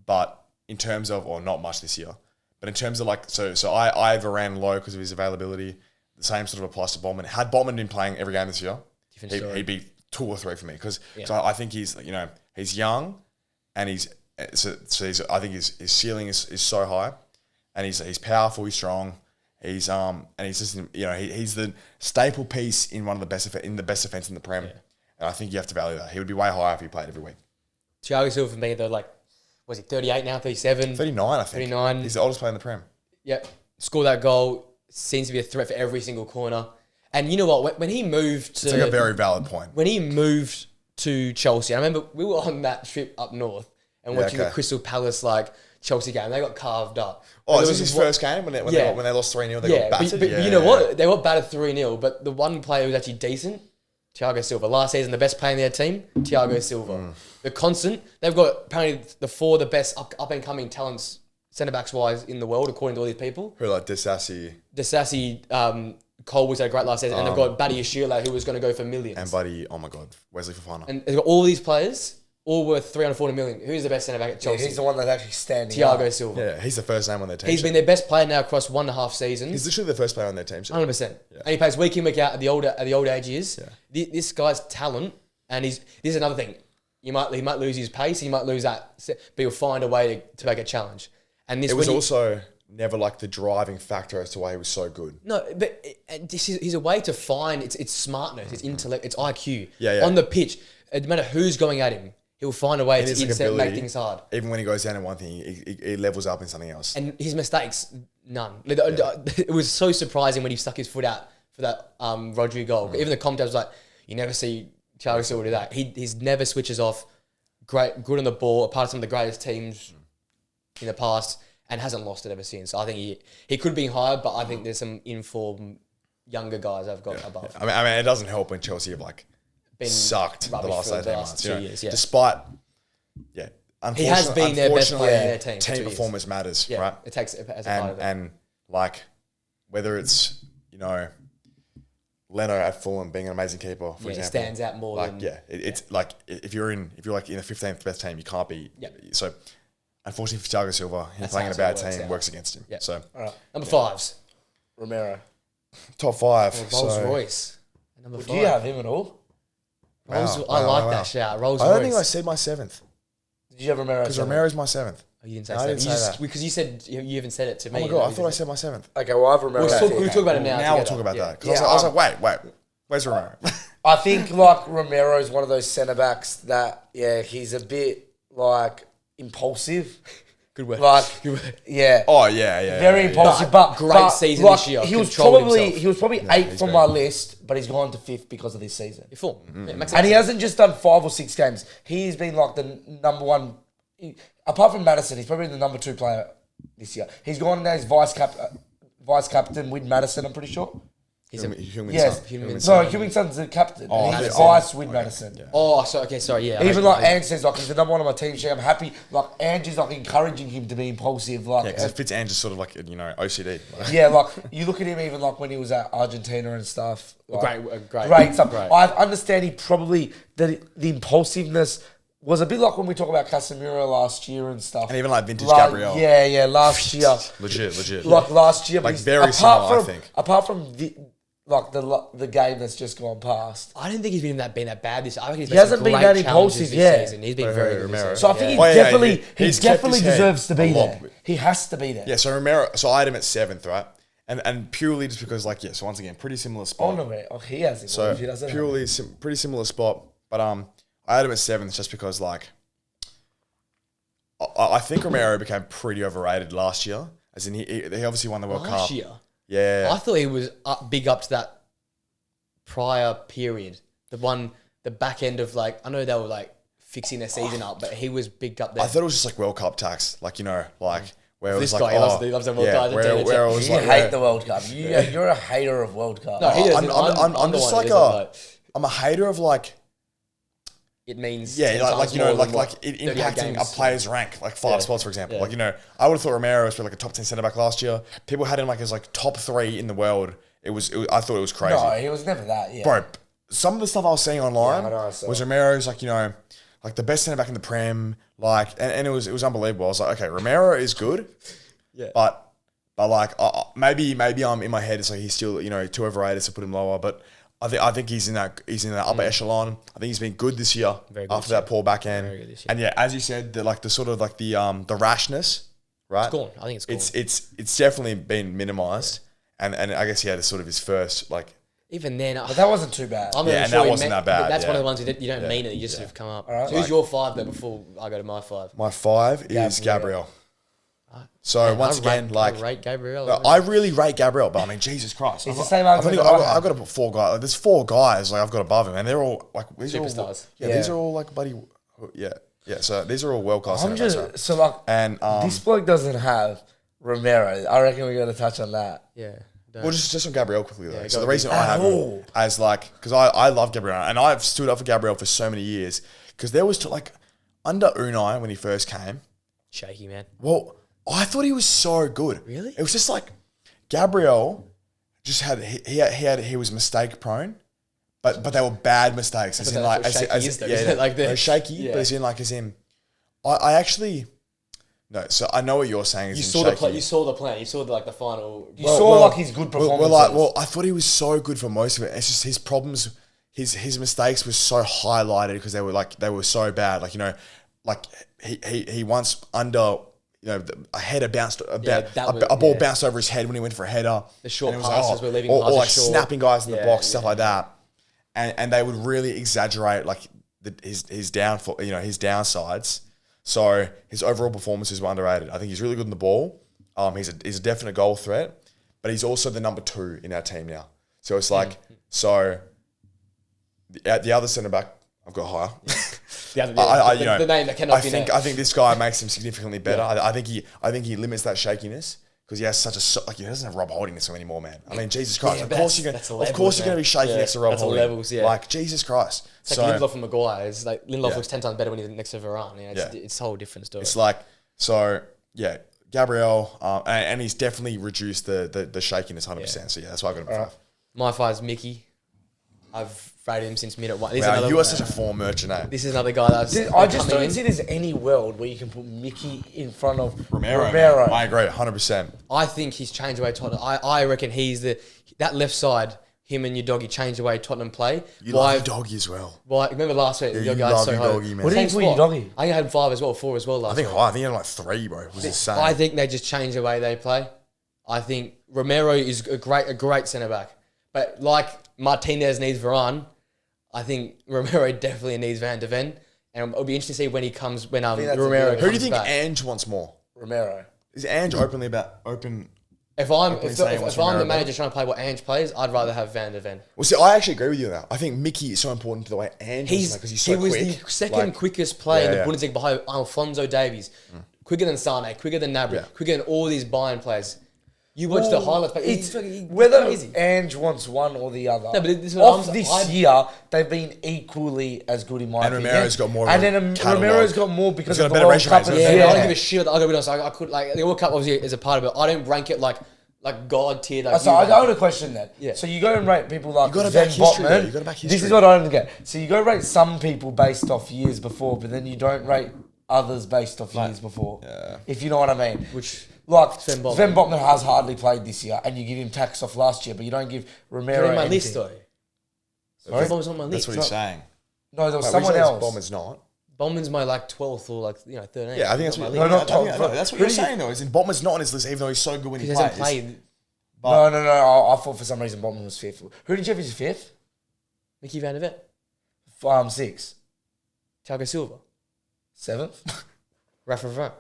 But in terms of, or not much this year, but in terms of like, so I have Varane low because of his availability. The same sort of applies to Botman. Had Botman been playing every game this year, Different story. he'd be 2 or 3 for me because so I think he's he's young and I think his ceiling is so high and he's powerful, he's strong, he's and he's just he's the staple piece in one of the best defense in the Prem, and I think you have to value that. He would be way higher if he played every week. Thiago Silva for me though, like was he 38 now, 37? 39, I think. 39. He's the oldest player in the Prem. Yep. Score that goal, seems to be a threat for every single corner. And you know what? When he moved to... It's like a very valid point. When he moved to Chelsea, I remember we were on that trip up north and watching the Crystal Palace Chelsea game. They got carved up. Oh, is this his first game when they lost 3-0? They got battered? But you know what? They got battered 3-0, but the one player who was actually decent, Thiago Silva. Last season, the best player in their team, Thiago Silva. The constant. They've got apparently the best up-and-coming talents centre-backs-wise in the world, according to all these people. Who like Disassi? Cole was great last season, and they've got Buddy Ashila, who was going to go for millions. And Buddy, oh my God, Wesley Fofana. And they've got all these players, all worth 340 million. Who's the best centre-back at Chelsea? He's the one that's actually standing Thiago up. Silva. Yeah, he's the first name on their team. He's been their best player now across 1.5 seasons. He's literally the first player on their team. 100%. Yeah. And he plays week in, week out at the older age he is. Yeah. This guy's talent, and this is another thing. He might lose his pace, he might lose that, but he'll find a way to make a challenge. And this was also never like the driving factor as to why he was so good. No, but he's a way to find it's smartness, it's intellect, it's IQ. Yeah. On the pitch, no matter who's going at him, he'll find a way And to his intercept, make things hard. Even when he goes down in one thing, he levels up in something else. And his mistakes, none. It was so surprising when he stuck his foot out for that Rodri goal. Even the commentator was like, you never see Thiago Silva do that. He's never switches off. Great, good on the ball, a part of some of the greatest teams in the past, and hasn't lost it ever since. So I think he could be higher, but I think there's some informed younger guys I've got above. I mean, it doesn't help when Chelsea have been sucked the last 18 months. 2 years, yeah. Despite, he has been their best player in their team. Team performance matters, right? It takes it as a part of it. And whether it's Leno at Fulham being an amazing keeper, for example, it stands out more than it's like if you're in the 15th best team, you can't be. So unfortunately for Thiago Silva, playing in a bad team works against him. So all right. Number 5s, Romero. Top 5. Rolls Royce. Number 5. Do you have him at all? I like that shout. Rolls Royce. I don't think I said my 7th. Did you have Romero? Because Romero's my 7th. Oh, you didn't say No, I 7th. didn't say that. Because you said you haven't said it to me. Oh my God, I thought I said my 7th. Okay, well, I have Romero. We'll talk about it now. Now we'll talk about that. Because I was like, wait, where's Romero? I think Romero is one of those centre backs that he's a bit impulsive. Good work. Yeah. Oh yeah. Very impulsive, but great season this year. He was probably 8th on my list, but he's gone to 5th because of this season. You're full. And he hasn't just done 5 or 6 games. He's been the number one. Apart from Madison, he's probably the number 2 player this year. He's gone as vice captain with Madison, I'm pretty sure. Heung-min Son's the captain. And he's vice with Madison. Yeah. Oh, sorry, yeah. Even Ange says he's the number 1 on my team sheet. I'm happy. Ange is encouraging him to be impulsive. Because it fits Ange just sort of OCD. You look at him even when he was at Argentina and stuff. Great stuff. Great. I understand the impulsiveness was a bit like when we talk about Casemiro last year and stuff. And even vintage Gabriel. Yeah, last year. Legit. Last year. Very similar, I think. Apart from the game that's just gone past. I didn't think he's been that bad this year. I think he hasn't been that impulsive, season. He's been very good this season. So I think he definitely deserves to be there. He has to be there. Yeah, so Romero, I had him at 7th, right? And purely just because, so once again, pretty similar spot. He has it. So purely pretty similar spot, but I had him at 7th just because, I think Romero became pretty overrated last year. As in, he obviously won the World Cup. Last year? Yeah. I thought he was big up to that prior period. The back end of, I know they were, fixing their season up, but he was big up there. I thought it was just, World Cup tax. Where it was this guy, he loves the World Cup. Where it was you hate the World Cup. You're a hater of World Cup. No, he doesn't. I'm just I'm a hater of, it means impacting a player's rank 5 spots, for example. I would have thought Romero was a top 10 centre back last year. People had him as top 3 in the world. I thought it was crazy. No, he was never that. Yeah, bro. Some of the stuff I was seeing online was Romero's the best centre back in the Prem, and it was unbelievable. I was like, okay, Romero is good, but maybe I'm in my head. It's he's still too overrated to put him lower, but. I think he's in that upper echelon. I think he's been good this year after that poor back end. And yeah, as you said, the rashness, right? It's gone. I think it's gone. It's definitely been minimized. And I guess he had sort of his first even then, but that wasn't too bad. I'm and that wasn't that bad. That's one of the ones you don't mean it. You just have come up. Right. So who's your 5 though? Before I go to my 5. My 5 is Gabriel. So once again, I rate Gabriel. I really rate Gabriel, but I mean, Jesus Christ, It's the same argument. I've got to put 4 guys. Like, there's 4 guys like I've got above him, and they're all like these Superstars. Are all, these are all like buddy. Yeah. So these are all world class. So like, and this bloke doesn't have Romero. I reckon we got to touch on that. Yeah. Well, just on Gabriel quickly though. Yeah, so the reason I have him as because I love Gabriel, and I've stood up for Gabriel for so many years because there was under Unai when he first came. Shaky, man. Well, I thought he was so good. Really? It was just like Gabriel just he was mistake prone, but they were bad mistakes. As in shaky, but as in I actually. No, so I know what you're saying. You saw the plan. You saw the final. You saw his good performances. I thought he was so good for most of it. It's just his problems, his mistakes were so highlighted because they were so bad. He once under a header bounced a ball bounced over his head when he went for a header. The short passes were leaving or passes short. snapping guys in the box, stuff like that. And they would really exaggerate his downfall, his downsides. So his overall performances were underrated. I think he's really good in the ball. He's a definite goal threat, but he's also the number 2 in our team now. So it's the other centre back I've got higher. The name that cannot be named. I think this guy makes him significantly better. I think he limits that shakiness because he has he doesn't have Rob Holding this anymore, man. I mean, Jesus Christ! Of course you're going to be shaky next to Rob Holding. Levels, Jesus Christ! It's like Lindelof and Maguire. It's like Lindelof looks 10 times better when he's next to Varane. It's a whole different story. It's Gabriel, and he's definitely reduced the shakiness 100%. So that's why I got him 5. My 5's Mickey. I've rated him since minute 1. Wow, you are such a form merchant, eh? This is another guy that's I just don't see there's any world where you can put Mickey in front of Romero. I agree, 100%. I think he's changed the way Tottenham. I reckon he's that left side. Him and your doggy changed the way Tottenham play. You love your doggy as well. Why? Remember last week? You love your doggy, man. What did you put your doggy? I think I had 5 as well, 4 as well last week. I think he had 3, bro. It was insane. I think they just changed the way they play. I think Romero is a great centre back, but like Martinez needs Varane. I think Romero definitely needs Van de Ven, and it'll be interesting to see when he comes. When Romero. Who do you think Ange wants more? Romero. Is Ange open? If I'm the manager trying to play what Ange plays, I'd rather have Van de Ven. Well, see, I actually agree with you now. I think Mickey is so important to the way Ange is because he's so quick. He was the second quickest player in the Bundesliga behind Alphonso Davies. Quicker than Sane, quicker than Gnabry, quicker than all these Bayern players. You watch the highlights, but it's whether Ange wants one or the other. No, but this is this year, they've been equally as good in my opinion. And Romero's got more. And then Romero's got more because of the World Cup. I don't give a shit. I gotta be honest. I could the World Cup obviously is a part of it. I don't rank it like God tier. So I got a question then. Yeah. So you go and rate people like Zen Botman. You got to back history. This is what I don't get. So you go rate some people based off years before, but then you don't rate others based off years before. Yeah. If you know what I mean. Which Sven Botman has hardly played this year, and you give him tax off last year, but you don't give Romero on my anything. list though. Sorry? Botman's on my list. That's what he's saying. No, there was someone else. Botman's not. Botman's my 12th or 13th. Yeah, I think that's what. That's what you're saying though. Is in Botman's not on his list, even though he's so good when he hasn't plays. played. No. I thought for some reason Botman was 5th. Who did you have as 5th? Mickey Van de Ven. 6. Thiago Silva. 7th. Rafa Varane.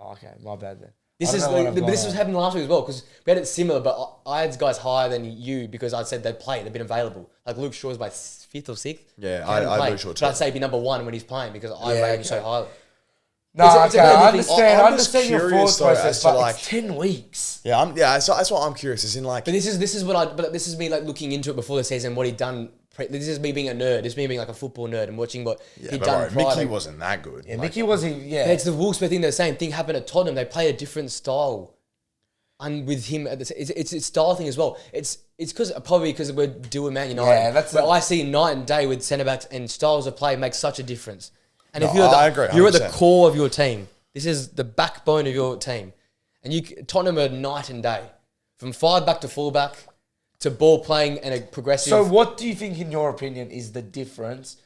Oh, okay, my bad then. This was happening last week as well because we had it similar, but I had guys higher than you because I said they'd play, they've been available. Like Luke Shaw's by 5th or 6th. Yeah, I Luke Shaw too. But I'd say he'd be number 1 when he's playing because I rate him so highly. No, I understand your thought process, but like, it's 10 weeks. Yeah, so that's what I'm curious. Is in like, but this is me like looking into it before the season, what he'd done. This is me being a nerd. This is me being like a football nerd and watching what he'd done. Mickey wasn't that good. Yeah, Mickey wasn't. Yeah, it's the Wolfsburg thing. The same thing happened at Tottenham. They play a different style, and with him, it's a style thing as well. It's probably because we're doing Man United. Yeah, that's. But I see night and day with centre backs and styles of play make such a difference. And if I agree, you're at the core of your team. This is the backbone of your team, and Tottenham are night and day, from 5 back to 4 back, to ball playing and a progressive. So what do you think, in your opinion, is the difference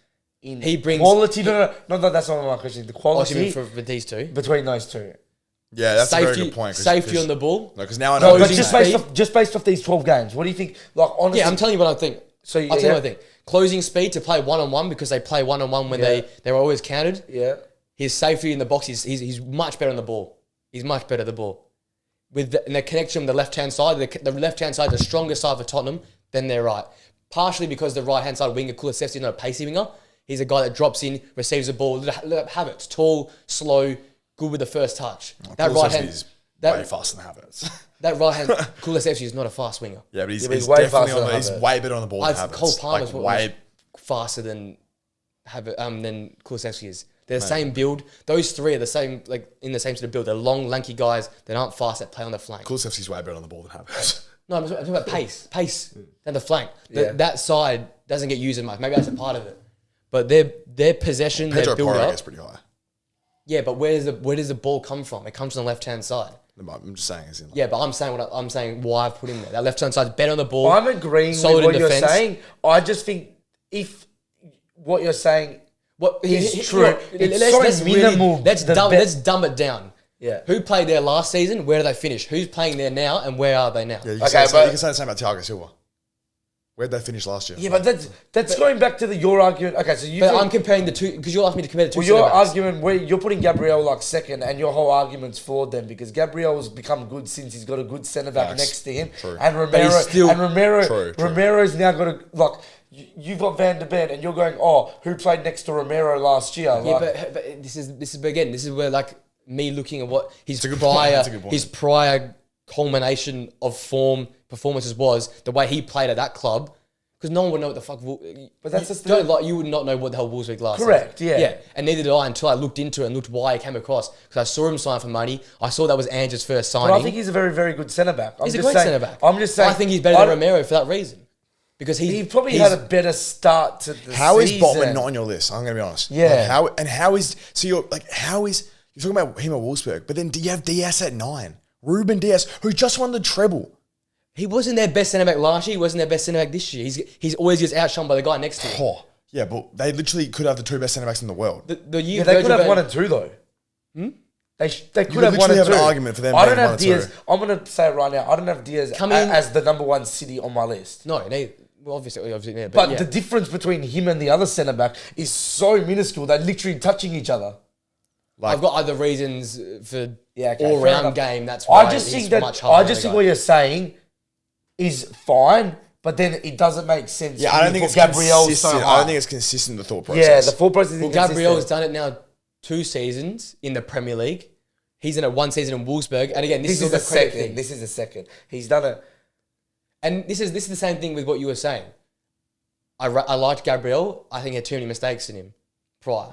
in He brings- quality? No, that's not my question. The quality for these two. between those two. Yeah, that's a Safety, very good point. safety on the ball. No, because now I No, know. but Closing just based off these 12 games, what do you think? Like, honestly, Yeah, I'm telling you what I think. So, I'll tell you what I think. Closing speed to play one-on-one because they play one-on-one when Yeah. they were always counted. yeah. His safety in the box, he's much better on the ball. He's much better at the ball. With the connection on the left-hand side, the left-hand side is the strongest side for Tottenham, then they're right. Partially because the right-hand side winger, Kulusevski, is not a pacey winger. He's a guy that drops in, receives the ball, habits, tall, slow, good with the first touch. That right hand is that- way faster than Havertz. That right hand, Kulusevski is not a fast winger. Yeah, but he's he's way definitely faster than he's Havertz. way better on the ball than Havertz. Cole Palmer's like, way faster than Kulusevski is. They're the same build. Those three are the same, like in the same sort of build. They're long, lanky guys that aren't fast that play on the flank. Kulusevski's way better on the ball than Havertz. No, I'm talking about pace and the flank. Yeah. That side doesn't get used as much. Maybe that's a part of it. But their possession, Pedro their build Porro up. gets pretty high. Yeah, but where does the ball come from? It comes from the left hand side. I'm just saying, as in, like, Yeah, but I'm saying why I've put him there. That left hand side's better on the ball. I'm agreeing with solid what in you're defense. saying. I just think if what you're saying is true, Look, it's so minimal. Let's the let's dumb it down. Yeah. Who played there last season? Where do they finish? Who's playing there now? And where are they now? yeah, you can, Okay, say, but- you can say the same about Thiago Silva. Where'd they finish last year? Yeah, but that's going back to your argument. Okay, so you. But think- I'm comparing the two because you asked me to compare the two. well, your centre-backs. argument where you're putting Gabriel like second, and your whole argument's flawed then because Gabriel's become good since he's got a good centre back Facts. next to him, True. and True. Romero's now got a like. You've got Van de Ven, and you're going, oh, who played next to Romero last year? Yeah, Like, but this is where like me looking at what his a good point. prior That's a good point. his prior culmination of performances was the way he played at that club. Because no one would know what the fuck. But that's you, just don't like you would not know what the hell Wolves were last. Correct, season. yeah. Yeah, and neither did I until I looked into it and looked why he came across. Because I saw him sign for money. I saw that was Ange's first signing. but I think he's a very, very good centre back. He's a great centre back. I'm just saying. I think he's better than Romero for that reason. Because He probably had a better start to the How is season. Botman not on your list? I'm going to be honest. Yeah. Like, how is you're talking about him at Wolfsburg, but then do you have Diaz at 9? Ruben Diaz, who just won the treble. He wasn't their best centre back last year. He wasn't their best centre back this year. He's always gets outshone by the guy next to him. Oh, yeah, but they literally could have the two best centre backs in the world. The year Yeah, they could Virgil have van- 1 and 2 though. They could could have 1 literally and 2. have an argument for them I being don't 1 have and 2. Diaz. I'm gonna say it right now. I don't have Diaz Come in- as the number 1 city on my list. No, well, obviously, yeah, But yeah. the difference between him and the other centre back is so minuscule. They're literally touching each other. I've got other reasons for Yeah, okay, all fair round enough. game. That's why I just he's think that much harder. I just think what you're saying is fine, but then it doesn't make sense. Yeah, when I don't you think it's put Gabriel consistent. so I high. don't think it's consistent, the thought process. Yeah, the full process. Well, Gabriel's done it now 2 seasons in the Premier League. He's in it 1 season in Wolfsburg, and again, This is is all the the credit second. thing. This is the second. He's done it. And this is the same thing with what you were saying. I liked Gabriel. I think he had too many mistakes in him prior.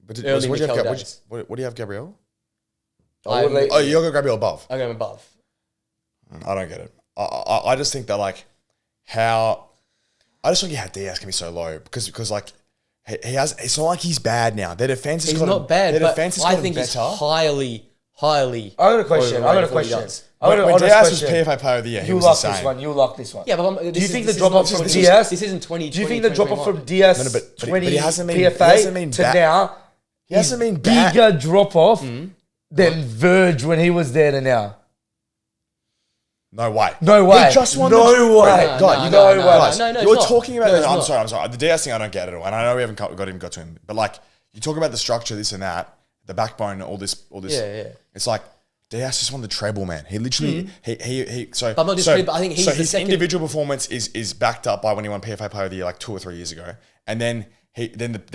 But Early what do you have? Mikel days. What do you have, Gabriel? I would like- Oh, you're going Gabriel above. I go above. I don't get it. I just think that like how I just think Diaz can be so low because like he has. It's not like he's bad now. Their defense is He's not bad, Their but defense is I think he's better. highly. I got a question. I got a question. When Diaz was PFA Player of the Year, he You was like insane. this one. You like this one. Yeah, but Do you think the drop off from Diaz? This isn't 20. Do you think the drop off from Diaz No, but he 20 hasn't been- PFA he hasn't been to bad. now? He hasn't is been bad. bigger drop off than Verge when he was there to now. No way. No way. He just won No the way. No, God, no, you no, know, no, guys, no, no, you're it's not. talking about. No, it's I'm not. sorry. I'm sorry. The Diaz thing, I don't get it, and I know we haven't got even got to him, but like you talk about the structure, this and that, the backbone, all this. Yeah. It's like Diaz just won the treble, man. He literally he. So, But not just so, treble, I think he's so the his second- individual performance is backed up by when he won PFA Player of the Year like 2 or 3 years ago, and then A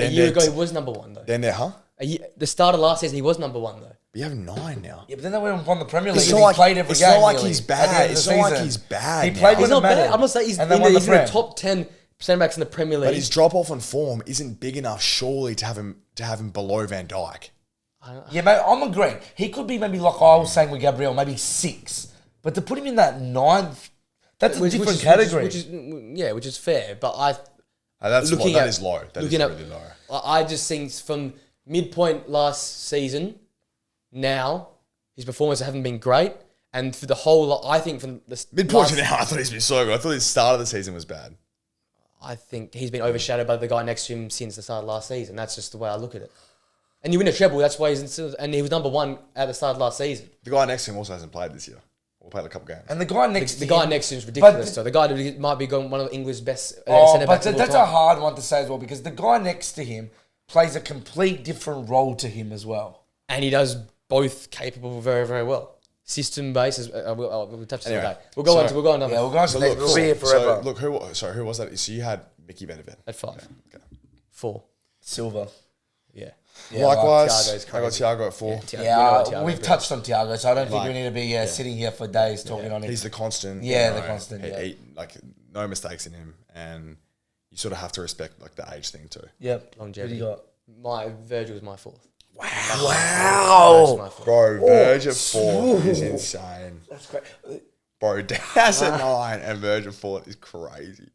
year ago, he was number 1 though. Then there, huh? The start of last season, he was number 1 though. We have 9 now. Yeah, but then they went on the Premier League. It's and not he like- played every it's game. not like nearly he's at bad. the end of It's the not like season. he's bad He now. played He's when not it mattered. bad. I'm not saying he's And in they the, won he's in the Prem. top 10 centre backs in the Premier League. But his drop off on form isn't big enough, surely, to have him below Van Dijk. Yeah, mate, I'm agreeing. He could be maybe like I was saying with Gabriel, maybe 6. But to put him in that 9th, that's a different category. Which is fair. But That Looking is low. That is looking at- really low. I just think from midpoint last season, now his performances haven't been great, And for the whole, I think from the Midpoint to now, I thought he's been so good. I thought the start of the season was bad. I think he's been overshadowed by the guy next to him since the start of last season. That's just the way I look at it. And you win a treble, that's why and he was number one at the start of last season. The guy next to him also hasn't played this year. Or played a couple games. And the guy next The guy next to him is ridiculous. So the guy that might be going one of England's best centre backs. But that's a hard one to say as well because the guy next to him plays a complete different role to him as well. And he does both capable very, very well. System based, we'll touch Anyway, that. We'll go on to another. Yeah, we'll go on to next. We'll be here forever. So, look, who was that? So you had Mickey Benevent. At 5. Okay. 4. Silver. Yeah. Likewise, Thiago's I got crazy. Thiago at 4. We've touched on Thiago, so I don't think we need to be sitting here for days talking on him. He's the constant. Yeah, the constant. He, like no mistakes in him, and you sort of have to respect like the age thing too. Yep. Longevity. What do you got? Virgil's my 4th. Wow. My 4th. Bro, Verge at 4 is insane. That's great. Bro, Diaz at 9 and Verge at 4 is crazy.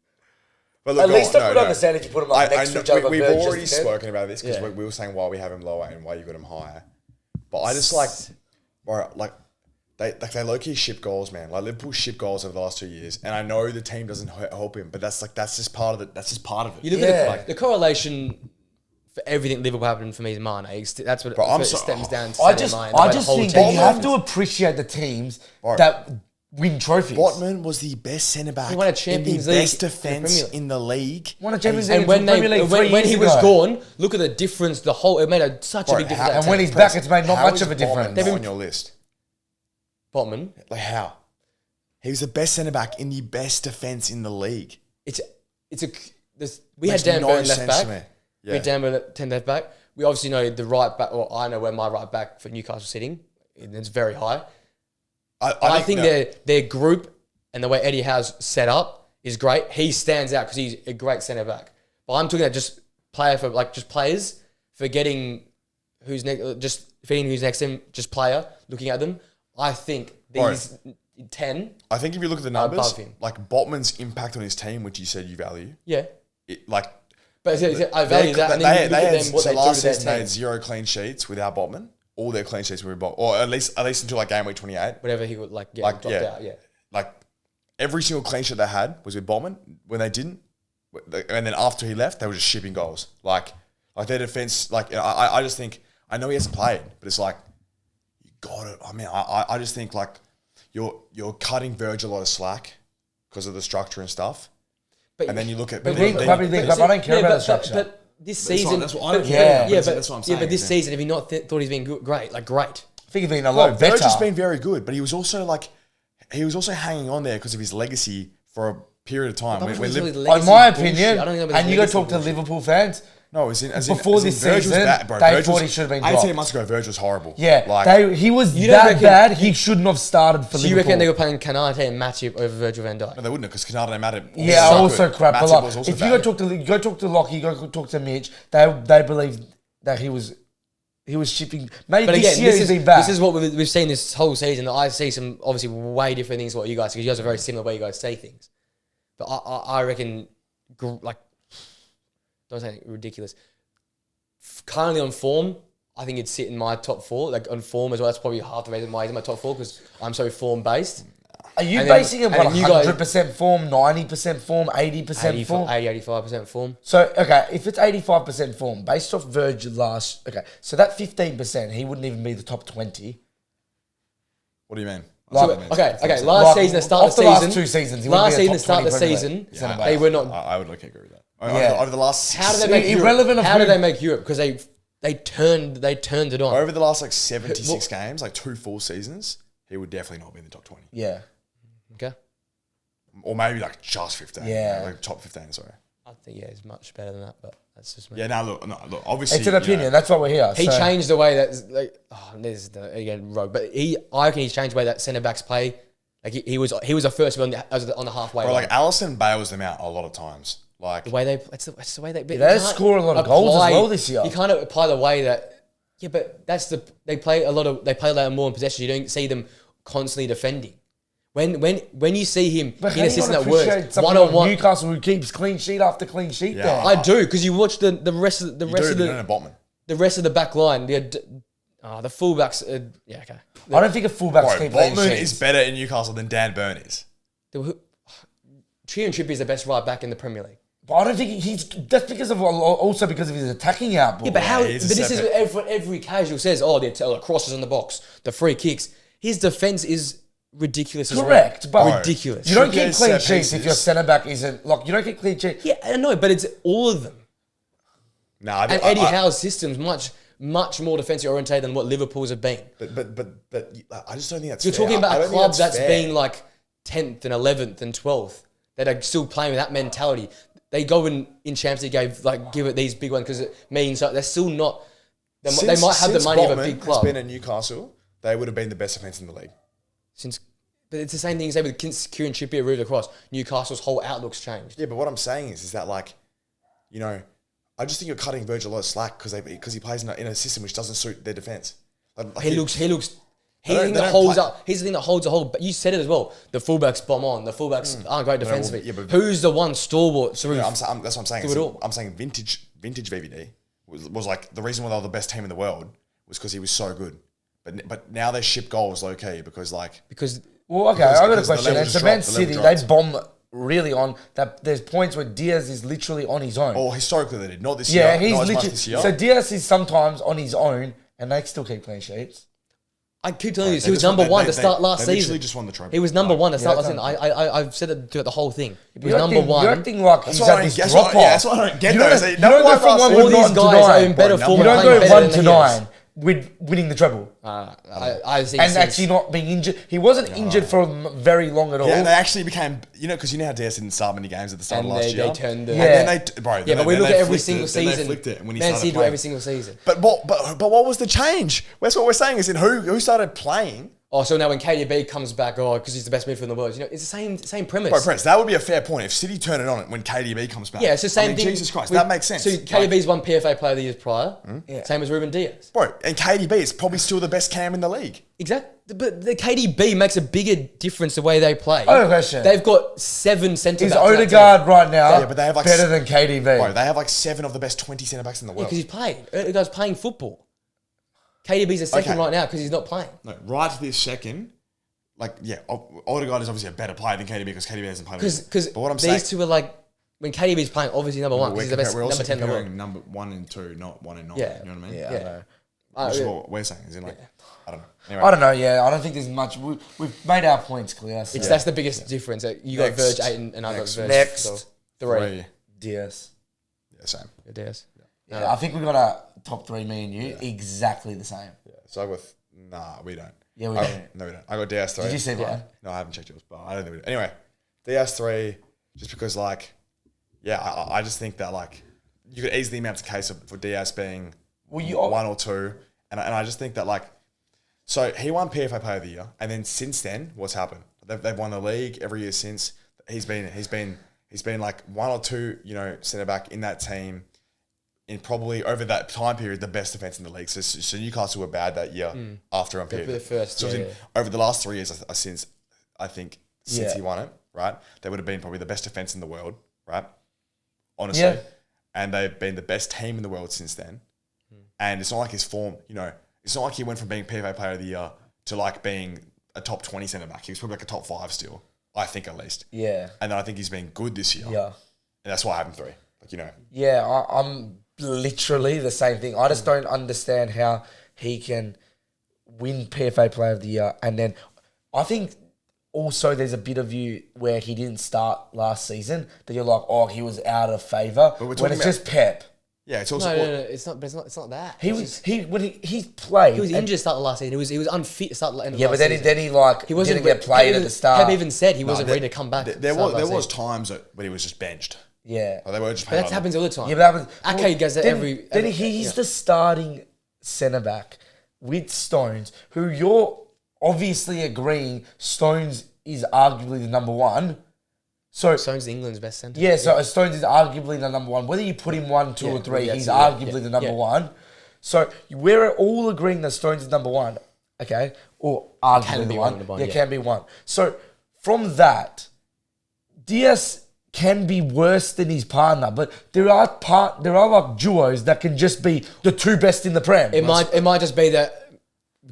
But look, At least I could understand if you put him up next to each other. We've Verge already just to spoken about this because Yeah. we were saying why we have him lower and why you got him higher. But I just like, bro, like they low key ship goals, man. Like Liverpool ship goals over the last 2 years, and I know the team doesn't help him, but that's just part of it. That's just part of it. You look at the correlation for everything Liverpool happened for me is Mane. That's what it stems down to. I just think that you have to appreciate the teams that win trophies. Botman was the best centre back. He won a Champions in the League best defence in the league. Won a Champions League And when Premier League when he 3 was years ago. gone, look at the difference. It made such a big difference. And when he's back, it's made not How much is of a Botman difference. not on your list? Botman, Like how? He was the best centre back in the best defence in the league. we had Makes Dan no Burn left sense to back. me. We had Dan Burn 10 left back. We obviously know the right back. Well, I know where my right back for Newcastle sitting. It's very high. I think their group and the way Eddie Howe's set up is great. He stands out because he's a great centre back. But I'm talking about just players forgetting who's next, just feeding who's next to him, just player, looking at them. I think these 10. I think if you look at the numbers, above him. like Botman's impact on his team, which you said you value, Yeah. like But I value that. And then you look at them, what they do last with their season they team. had 0 clean sheets without Botman. All their clean sheets were with Botman, or at least until like game week 28. Whatever he would dropped out. Yeah. Like every single clean sheet they had was with Botman. When they didn't, and then after he left, they were just shipping goals. Like their defense. Like I just think I know he hasn't played, but it's like you got it. I mean, I just think like you're cutting Verge a lot of slack because of the structure and stuff. And then you look at, I don't care about the structure. But this season, that's what I don't care about. but that's what I'm saying. but this season, have you not thought he's been good? Great. I think he's been a lot Verge better. has been very good, but he was also hanging on there because of his legacy for a period of time. In my opinion, and you go talk to Liverpool fans. No, before this Verge season, was bad, bro. they thought he should have been dropped. 18 months ago, Verge was horrible. Yeah, he was that bad. He shouldn't have started for Liverpool. So you reckon they were playing Kanate and Matip over Virgil van Dijk? No, they wouldn't have because Canada and Matip. Yeah, also crap. But like, if you bad. go talk to Lockie, go talk to Mitch, they believe that he was shipping. Maybe But this again, year he's been bad. this is what we've seen this whole season. I see some obviously way different things to what you guys, because you guys are very similar way you guys say things. But I reckon, like, don't say anything ridiculous. Currently on form, I think it'd sit in my top 4. Like on form as well. That's probably half the reason why he's in my top 4 because I'm so form based. Are you basing it on 100% form, 90% form, 80% form? 85% form. So, okay, if it's 85% form, based off Virgil last... Okay, so that 15%, he wouldn't even be the top 20. What do you mean? Okay. Last season, the start of the season... last 2 seasons, he wouldn't be a top 20 the start of the season, they were not... I would agree with that. Yeah. Over the last... How do they make Europe? How do they make Europe? Because they turned it on. Over the last like 76 games, like 2 full seasons, he would definitely not be in the top 20. Yeah. Okay. Or maybe like just 15. Yeah. Like top 15, sorry. I think, he's much better than that, but that's just me. Yeah, look, obviously... It's an opinion. That's why we're here. He changed the way that, like, this is again rogue, but I reckon he's changed the way that centre backs play. Like he was the first one on the halfway line. Like Alisson bails them out a lot of times. Like the way it's the way they. They score a lot of goals as well this year. You can't apply the way that. Yeah, but they play a lot more in possession. You don't see them constantly defending. When you see him in a system that works, one-on-one. Newcastle who keeps clean sheet after clean sheet. Yeah. there. I do, because you watch the rest of you don't have Botman. the rest of the back line. The fullbacks, yeah, okay. I don't think a fullback's Bro, keep clean Botman sheets. is better in Newcastle than Dan Burn is. Kieran Trippier is the best right back in the Premier League. But I don't think that's because of also because of his attacking output. Yeah, but how? But he's a this is separate- what every casual says. Oh, the crosses in the box, the free kicks. His defense is ridiculous. Correct, as well. but Ridiculous. You don't keep Trippier's clean set sheets if pieces. your centre back isn't like you don't keep clean sheets. Yeah, I know, but it's all of them. Nah, And Eddie Howe's system's much more defensive oriented than what Liverpool's have been. But I just don't think that's You're fair. talking I about a don't think club that's fair. been like 10th and 11th and 12th that are still playing with that mentality. They go in Champions League, give it these big ones because it means they're still not. They might have the money of a Botman big club. has been at Newcastle, they would have been the best defense in the league. But it's the same thing you say with Kieran Trippier moved across. Newcastle's whole outlook's changed. Yeah, but what I'm saying is that like, I just think you're cutting Virgil a lot of slack because he plays in a system which doesn't suit their defense. He's the thing they that don't holds play- up. He's the thing that holds a hold. But you said it as well. The fullbacks bomb on. The fullbacks aren't great defensively. yeah, but- Who's the one stalwart? That's what I'm saying. Do it all. I'm saying vintage VVD was like the reason why they were the best team in the world was because he was so good. But now they ship goals low key because Well, okay, I got a because the question. level And just so Man dropped, the level City, they dropped. bomb really on that. There's points where Diaz is literally on his own. or historically they did not this Yeah, year. he's not as much literally. this year. So Diaz is sometimes on his own, and they still keep clean sheets. I keep telling you, They he was just won- number they- one they- to start last they literally season. just won the trophy. He was number one to start Yeah, last season. I've said it throughout the whole thing. He was You're number acting- one. You're acting like That's he's what at I this don't get. drop off. That's what I don't get. You though. don't, is that you number don't go one from last one season- All with these nine to guys are in nine. better Bro, form. You don't playing go better one than to he is. nine with winning the treble. I think And since- actually not being injured. He wasn't injured for very long at all. Yeah, they actually became, because you know how DS didn't start many games at the start And of last year. they turned the- And Yeah. then bro. Yeah, but we look at every single Then they season. flicked it when he Man started City do playing. every single season. But what was the change? That's what we're saying is in who started playing. Oh, so now when KDB comes back, because he's the best midfielder in the world, it's the same premise. Bro, Press, that would be a fair point. If City turn it on when KDB comes back. Yeah, it's the same I mean, thing. Jesus Christ, with- that makes sense. So Like, KDB's won PFA Player of the Year prior, same as Ruben Diaz. bro, and KDB is probably still the best cam in the league. Exactly, but the KDB makes a bigger difference the way they play. I have a question. They've got 7 centre Is backs. Odegaard right now Yeah, but they have like better than KDB? Bro, they have like 7 of the best 20 centre backs in the world. because he's playing. Odegaard's playing football. KDB's a second Okay. right now because he's not playing. No, right this second, Odegaard is obviously a better player than KDB because KDB hasn't played. Because but what I'm these saying, two are like, when KDB's playing, obviously number one, we're, because he's the best we're also number 10 in the world. comparing number 1 and 2, not 1 and 9. Yeah. You know what I mean? Yeah, I Yeah. know. Which is Yeah. what we're saying. Is in I don't know. Anyway, I don't know. Yeah, I don't think there's much. We've made our points clear. So. That's the biggest difference. You got Next. Verge 8 and I got Next. Verge Next. 3. 3. DS. Yeah, same. DS. Yeah, I think we got a top 3. Me and you exactly the same. Yeah. So I go with we don't. Yeah, we I- don't. No, we don't. I got DS3. Did you see mine? No, I haven't checked yours, but I don't think we do. Anyway, DS3, just because I just think that you could easily mount a case for DS being Well, you 1 or 2, and I just think that so he won PFA Player of the Year, and then since then, what's happened? They've won the league every year since. He's been like 1 or 2, centre back in that team. In probably over that time period, the best defense in the league. So Newcastle were bad that year after period. The first, so yeah. over the last 3 years, since Yeah. he won it, right? They would have been probably the best defense in the world, right? Honestly, Yeah. and they've been the best team in the world since then. And it's not like his form, it's not like he went from being PFA Player of the Year to being a top 20 centre back. He was probably a top 5 still, I think at least. Yeah. And then I think he's been good this year. Yeah. And that's why I have him 3. Yeah, I'm literally the same thing. I just don't understand how he can win PFA Player of the Year. And then I think also there's a bit of you where he didn't start last season that you're like, oh, he was out of favour. But we're When talking it's about- just Pep. Yeah, it's also... No, it's not. But it's not that. He It's was just- when he played. He was and- injured to start the last season. He was unfit to start the end of Yeah, last but then season. he wasn't didn't get played at the start. Pep even said he wasn't there- ready to come back. There was times when he was just benched. Yeah. Like they were just But playing that happens all the time. Yeah, but that was, Ake does it then every. he's yeah. the starting centre back with Stones, who you're obviously agreeing Stones is arguably the number 1. So Stone's England's best centre. yeah, so Stones is arguably the number 1. Whether you put him 1, 2, Yeah, or 3, yeah, he's yeah, arguably yeah, the number yeah. 1. So we're all agreeing that Stones is number 1, okay, or arguably Can the be one. number one, Yeah, yeah. can be 1. So from that, Diaz can be worse than his partner, but there are like duos that can just be the 2 best in the Prem. It might just be that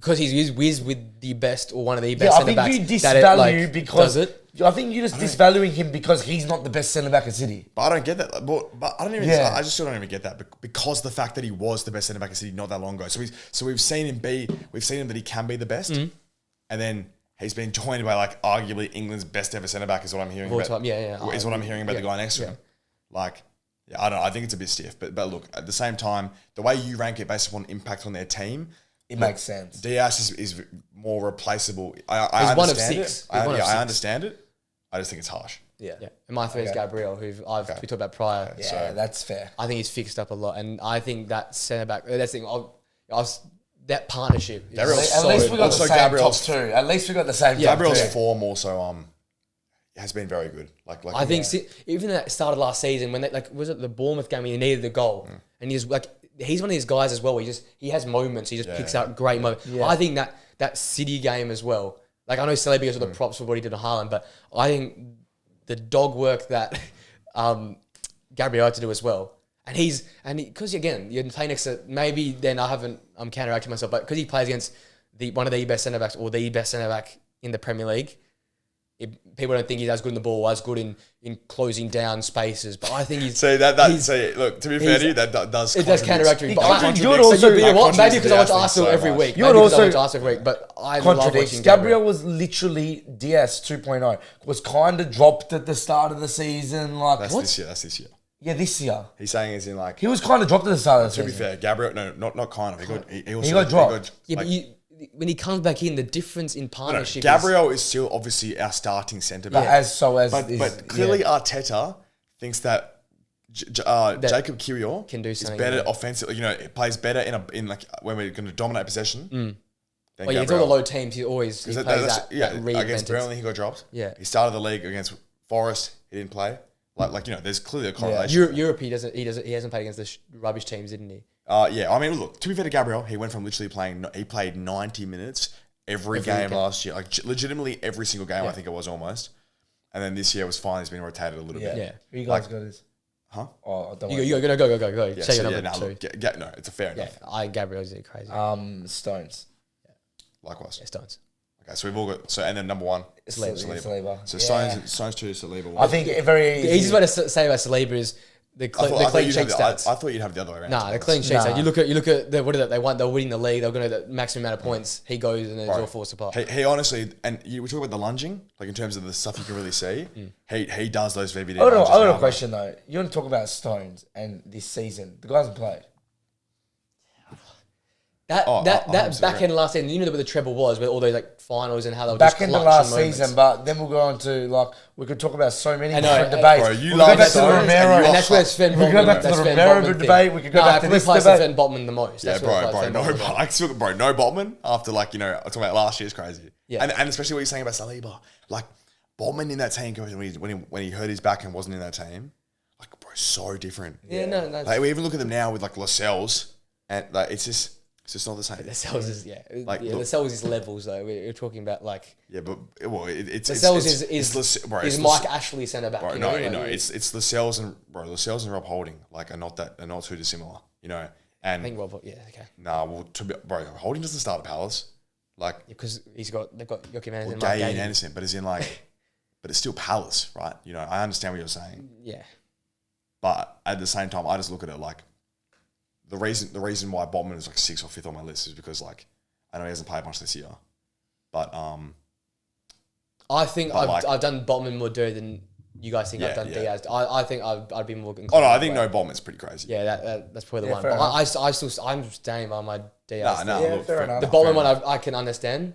because he's whiz with the best or one of the Yeah, best I centre backs. think you that it, disvalue because does it. I think you're just disvaluing him because he's not the best centre back at City. But I don't get that. But I don't even. Yeah. I just still don't even get that because the fact that he was the best centre back in City not that long ago. So we've seen him that he can be the best, and then he's been joined by like arguably England's best ever centre back is what I'm hearing. All About, time. Yeah. Is what I'm hearing about the guy next to him. Like, yeah, I don't know. I think it's a bit stiff, but look, at the same time, the way you rank it based upon impact on their team. It makes sense. Diaz is more replaceable. I He's one of understand six. it. He's one of six. I understand it. I just think it's harsh. Yeah. And my third is Gabriel, who we talked about prior. Yeah, So- that's fair. I think he's fixed up a lot, and I think that centre back. That's the thing. That partnership. Is Gabriel's At least we got Also, the same Gabriel's- top two. At least we got the same top Gabriel's two. form also has been very good. Like I think even at the start of last season when was it the Bournemouth game when he needed the goal and he's one of these guys as well where he has moments, he just picks out great moments. Yeah. I think that City game as well, like I know Celebi goes with the props for what he did to Haaland, but I think the dog work that Gabriel had to do as well. And because again you're playing next to, maybe then I'm counteracting myself, but because he plays against one of the best centre backs or the best centre back in the Premier League. People don't think he's as good in the ball, as good in closing down spaces, but I think he's. Look, to be fair to you, that does. It does counteract me. But You would also you know what? Maybe because I watch Diaz Arsenal so every much. week. You Maybe would because I watch also Arsenal every week. But I love contradicts. watching Gabriel was literally Diaz 2.0. Was kind of dropped at the start of the season. Like That's what? this year. Yeah, this year. He's saying it's in like. He was kind of dropped at the start of the To be season. fair, Gabriel, no, not kind of. He also got dropped. Yeah, but when he comes back in, the difference in partnership. Gabriel is still obviously our starting centre back. But clearly Arteta thinks that Jacob Kiwior can do is something, better yeah. offensively. You know, plays better in like when we're going to dominate possession. Than Well, yeah, it's all the low teams. He plays that against reinvented. Burnley he got dropped. Yeah. He started the league against Forest. He didn't play. There's clearly a correlation. Europe, he hasn't played against the rubbish teams, didn't he? Yeah, I mean, look, to be fair to Gabriel, he went from literally he played 90 minutes every game last year. Like, legitimately every single game, I think it was almost. And then this year was fine. He's been rotated a little bit. Yeah. Who you guys got this? Huh? Oh, don't You go. Yeah, Say so your yeah, number no, two. look, no, it's a fair Yeah, enough. Gabriel's crazy. Stones. Likewise. Yeah, Stones. Okay, so we've all got, and then number one, Saliba. Saliba. So Yeah. Stones 2, Saliba 1. I think a very The easiest way to say about Saliba is the clean sheet stats. I thought you'd have the other way around. Nah, the clean sheet stats. You look at what are they? They were winning the league. They're going to the maximum amount of points. He goes and it's all forced apart. He honestly, and you were talking about the lunging, like in terms of the stuff you can really see. He does those VVD. I lunges got a now, question though. You want to talk about Stones and this season? The guy hasn't played. That 100%, back end last season, you know what the treble was with all those finals and how they were Back just in the clutch last moments. season, but then we'll go on to we could talk about so many I know, different debates. bro, you we love could go back to the Stones and Romero. you And that's where Sven We could go Botman. back to the that's Sven Romero Botman debate. thing. We could go back to we this place debate. Sven Botman the most. Yeah, That's where I bro, place no, Sven Botman. I still, bro, no Botman after I'm talking about last year is crazy. Yeah. And especially what you're saying about Saliba, like Botman in that team when he hurt his back and wasn't in that team, like bro, so different. Yeah, no. Like we even look at them now with like Lascelles, and like it's just not the same. The cells is Like, the look- cells is levels though. We're talking about like Yeah, but it's the cells it's Mike Ashley centre back. Bro, you no, know? no, it's Lascelles and Rob Holding are not too dissimilar, you know. And I think Rob. Yeah, okay. nah, well, Holding doesn't start at Palace, like Because they've got Joachim Anderson, well, Mark Gay and Gay. Anderson, but as in like, but it's still Palace, right? You know, I understand what you're saying, Yeah. but at the same time, I just look at it like the reason why Botman is like 6th or 5th on my list is because like I know he hasn't played much this year, but I think But I've done Botman more dirty than you guys think I've done yeah. Diaz. I think I'd be more. oh no, I think no Botman's pretty crazy. Yeah, that's probably the one. fair But I'm staying by my Diaz. Nah, Yeah, look, fair enough. The Botman one I can understand.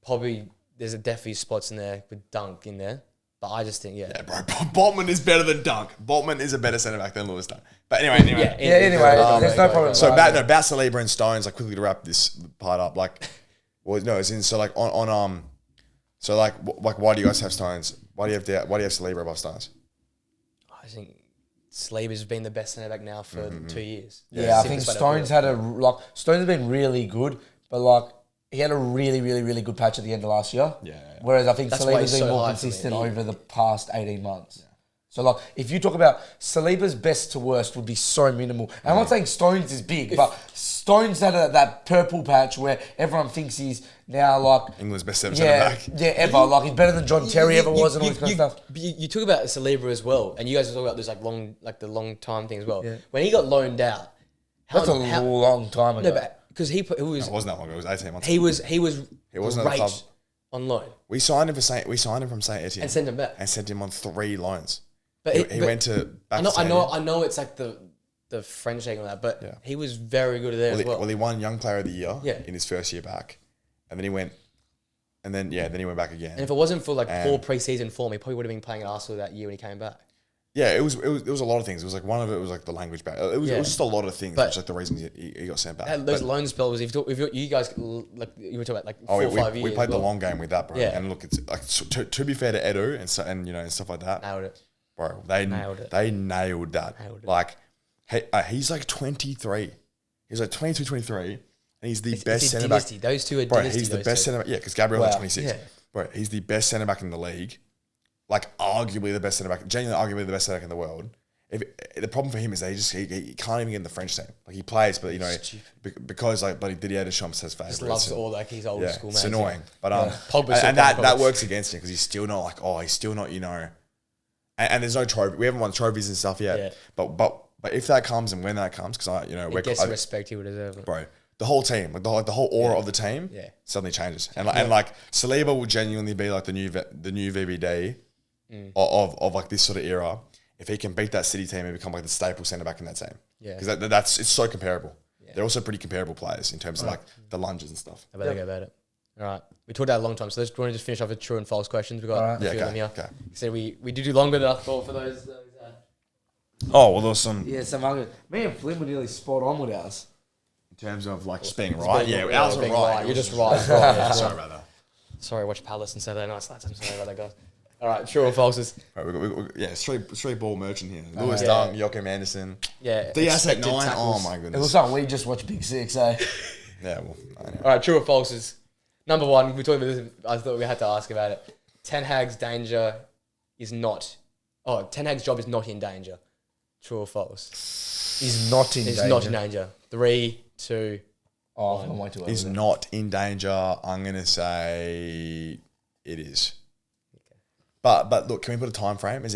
Probably there's definitely spots in there with Dunk in there, but I just think Yeah, bro, Botman is better than Dunk. Botman is a better centre back than Lewis Dunk. But anyway. There's no problem. So about Saliba and Stones, like quickly to wrap this part up, like, well, no, it's in so like on so like why do you guys have Stones? Why do you have Saliba above Stones? I think Saliba's been the best centre back now for 2 years. Yeah, I think Simplest way to Stones put it. had Stones has been really good, but he had a really, really, really good patch at the end of last year. Yeah. Whereas I think That's why Saliba's he's been so more high for me. consistent over the past 18 months. So, like, if you talk about Saliba's best to worst would be so minimal. And I'm not saying Stones is big, but Stones had that purple patch where everyone thinks he's now, like... England's best centre back. Yeah, ever. Like, he's better than John Terry ever was and all this kind of stuff. You talk about Saliba as well, and you guys were talking about this, the long time thing as well. Yeah. When he got loaned out... That's a long time ago. No, but... Because he was... It wasn't that long ago. It was 18 months He ago. was He wasn't at the great club. on loan. We signed him from Saint Etienne. And sent him back. And sent him on 3 loans. But he went to back to I know it's like the French thing on that, but he was very good there as well. Well, he won Young Player of the Year Yeah. in his first year back. And then he went he went back again. And if it wasn't for poor preseason form, he probably would have been playing at Arsenal that year when he came back. Yeah, it was a lot of things. It was like one of it was like the language back. It was just a lot of things, But- which like the reason he got sent back. Those But- loan spells, if you guys, like you were talking about 4 or 5 years. we played the long game with that, bro. Yeah. And look, it's like to be fair to Edu and and stuff like that, Nailed it. bro. They Nailed it. They nailed that. Nailed it. Like, he's like 23. He's like 22, 23, and he's the best It's a centre back. dynasty. Those two are Bro, dynasty. he's the those best two. centre back. Yeah, because Gabriel's Wow. 26. Yeah. Bro, he's the best centre back in the league. Like, arguably the best centre back. Genuinely, arguably the best centre back in the world. The problem for him is that he can't even get in the French team. Like, he plays, but because like bloody Didier Deschamps has favourites. Just loves all his old school It's mates. annoying, but Pogba's and so that Pogba. works against him because he's still not and there's no trophy. We haven't won trophies and stuff yet. Yeah. But if that comes and when that comes, because He gets the respect he would deserve. bro, the whole team, like the whole aura of the team, suddenly changes. And Saliba will genuinely be like the new VVD of like this sort of era. If he can beat that City team and become like the staple centre back in that team, because it's so comparable. Yeah. They're also pretty comparable players in terms of like the lunges and stuff. I better go about it. All right, we talked about a long time, so let's want to just finish off with true and false questions. We got a few of them here. Okay. So we do longer than I thought for those. Oh well, there was some Yeah, some argument. Me and Flynn were nearly spot on with ours. in terms of like just being right. being- Yeah, ours were being right. right. You're just right. Sorry about that. Sorry, watch Palace and Saturday nights. I'm sorry about that, guys. All right, true or falses? Right, straight ball merchant here. Lewis yeah. Dunk, Joachim Anderson. Yeah. DS at 9. expected Oh tackles. my It goodness. looks like we just watched Big Six, eh? Yeah, well, I know. All right, true or falses? Number one, we talked about this. I thought we had to ask about it. Ten Hag's danger is not. Oh, Ten Hag's job is not in danger. True or false? He's not in It's danger. not in danger. 3, 2. Oh, I'm way too early. He's not in danger. I'm gonna say it is. But look, can we put a time frame? As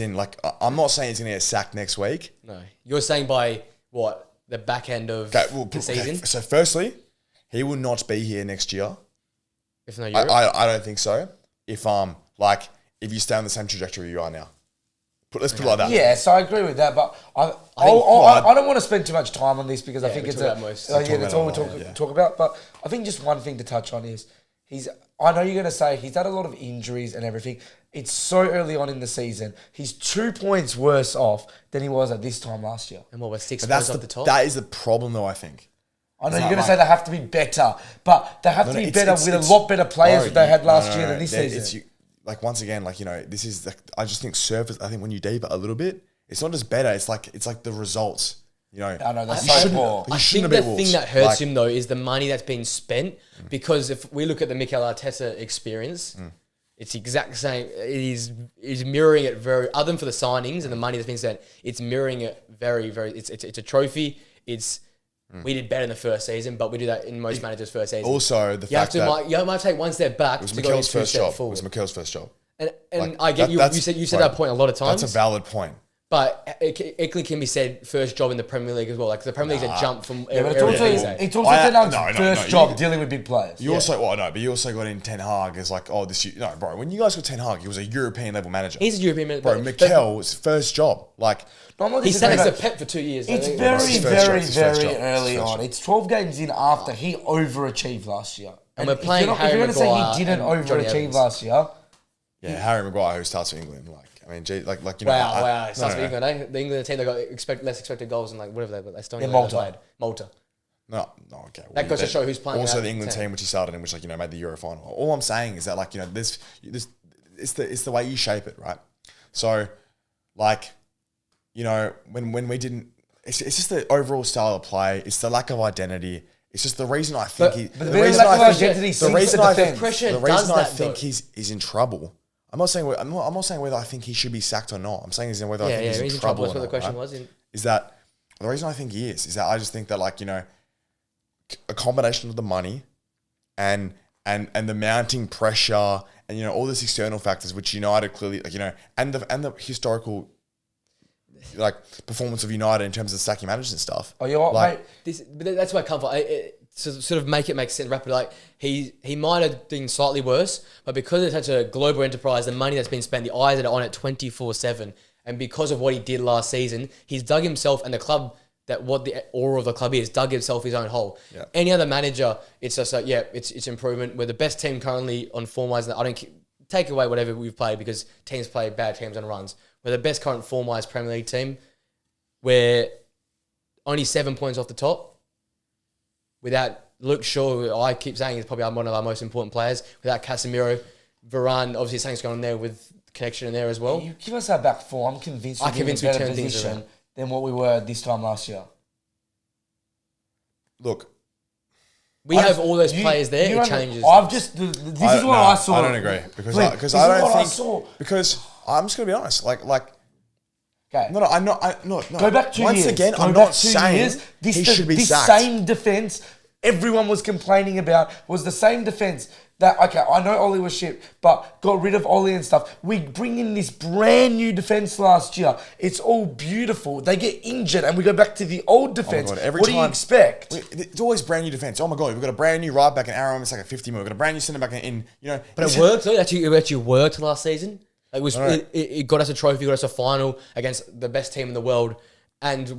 in, like, I'm not saying he's gonna get sacked next week. No, you're saying by what the back end of the season? So firstly, he will not be here next year. If no, Europe. I don't think so. If you stay on the same trajectory you are now. Let's put it like that. Yes, I agree with that, but I don't want to spend too much time on this because I think we it's talk about most. that's all we Talk about it, talk about. But I think just one thing to touch on is I know you're going to say he's had a lot of injuries and everything. It's so early on in the season. He's 2 points worse off than he was at this time last year. and what was 6 But points off the top? that is the problem, though. I think. I know It's you're not going to like- say they have to be better, but they have to be better with a lot better players that they had last year than this season. Like once again, like this is like I just think surface. I think when you deep it a little bit, it's not just better. It's like the results. I know that's You so shouldn't- poor. you I shouldn't think have the beat thing Wolves. that hurts Like- him though is the money that's been spent. Because if we look at the Mikel Arteta experience, it's the exact same. It is mirroring it very. Other than for the signings and the money that's been spent, it's mirroring it very, very. It's a trophy. We did better in the first season, but we do that in most managers' first season. Also, the you have fact to that you might take one step back it was to go Mikel's two first steps job. It forward. was Mikel's first job. And Like, I get you. that's- You said right. that point a lot of times. That's a valid point. But it equally can be said first job in the Premier League as well. Like the Premier League's a jump from Yeah, but everything. it's also Ten Hag's first job dealing with big players. You also, but you also got in Ten Hag as like, bro. When you guys got Ten Hag, he was a European level manager. He's a European manager. Bro, Mikel's first job, like. He sat next to Pep for 2 years. It's I think. very, It's first very, job, it's first very job, early it's first on. job. It's 12 games in after he overachieved last year. And we're playing if Harry you're going to say Maguire he didn't and Johnny overachieve Evans. last year, Yeah, Harry Maguire, who starts for England. Like, I mean, Wow. It starts no, with England, eh? The England team, they got less expected goals and like whatever they got. They still Yeah, only Malta. played. Malta. No, okay. That goes to show who's playing Also, in the that England team. team, which he started in, which made the Euro final. All I'm saying is that this it's the way you shape it, right? So, when we didn't, it's just the overall style of play. It's the lack of identity. It's just the reason I think but the lack of identity the sinks reason the I defense. think Pressure the does reason I that, think though. he's in trouble. I'm not saying whether I think he should be sacked or not. I'm saying whether I think he's in trouble. That's what the question right? was. Is that the reason I think he is that I just think that, like, you know, a combination of the money and the mounting pressure and, you know, all these external factors which United clearly, like, you know, and the historical, like, performance of United in terms of sacking managers and stuff. Oh, you're like, mate. But that's where I come from. To sort of make sense rapidly, like he might have been slightly worse, but because it's such a global enterprise, the money that's been spent, the eyes that are on it 24/7, and because of what he did last season, he's dug himself, and the club, that what the aura of the club is, dug himself his own hole. Yeah. Any other manager, it's just like, it's improvement. We're the best team currently on form-wise. I don't take away whatever we've played because teams play bad teams on runs. We're the best current form-wise Premier League team. We're only 7 points off the top. Without Luke Shaw, who I keep saying is probably one of our most important players. Without Casemiro, Varane, obviously something's going on there with connection in there as well. You give us our back four. I'm convinced we're in a better position than what we were this time last year. Look, we have all those players there. It changes. This is what I saw. I don't agree because I don't think because I'm just gonna be honest. Like. Okay. No, I'm not. No. Go back 2 years. Once again, I'm not saying he should be sacked. This same defence everyone was complaining about was the same defence that, okay, I know Ollie was shit, but got rid of Ollie and stuff. We bring in this brand new defence last year. It's all beautiful. They get injured and we go back to the old defence. What do you expect? It's always brand new defence. Oh my God, we've got a brand new right back in Aaron. It's like a 50 mil. We've got a brand new centre back in, you know. But it worked though. It actually worked last season. It got us a trophy, got us a final against the best team in the world, and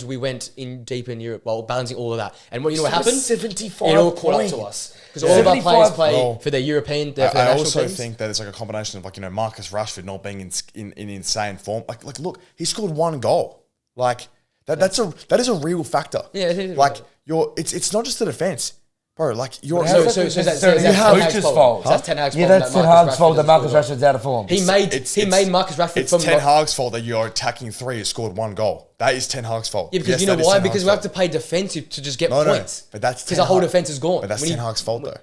we went in deep in Europe while balancing all of that. And what what happened? 75 It all caught up to us because all of our players play for their European. I also think that it's like a combination of, like, you know, Marcus Rashford not being in insane form. Like look, he scored 1 goal. Like that is a real factor. Yeah, it is. Like it's not just the defense. Bro, like you're that's coach's fault. That's Ten Hag's fault. Yeah, that's Ten Hag's fault that Marcus Rashford's out of form. He made Marcus Rashford. It's Ten Hag's fault that you're attacking 3 who scored 1 goal. That is Ten Hag's fault. Yeah, because you know why? Because we have to play defensive to just get points. But that's because the whole defense is gone. But that's Ten Hag's fault though.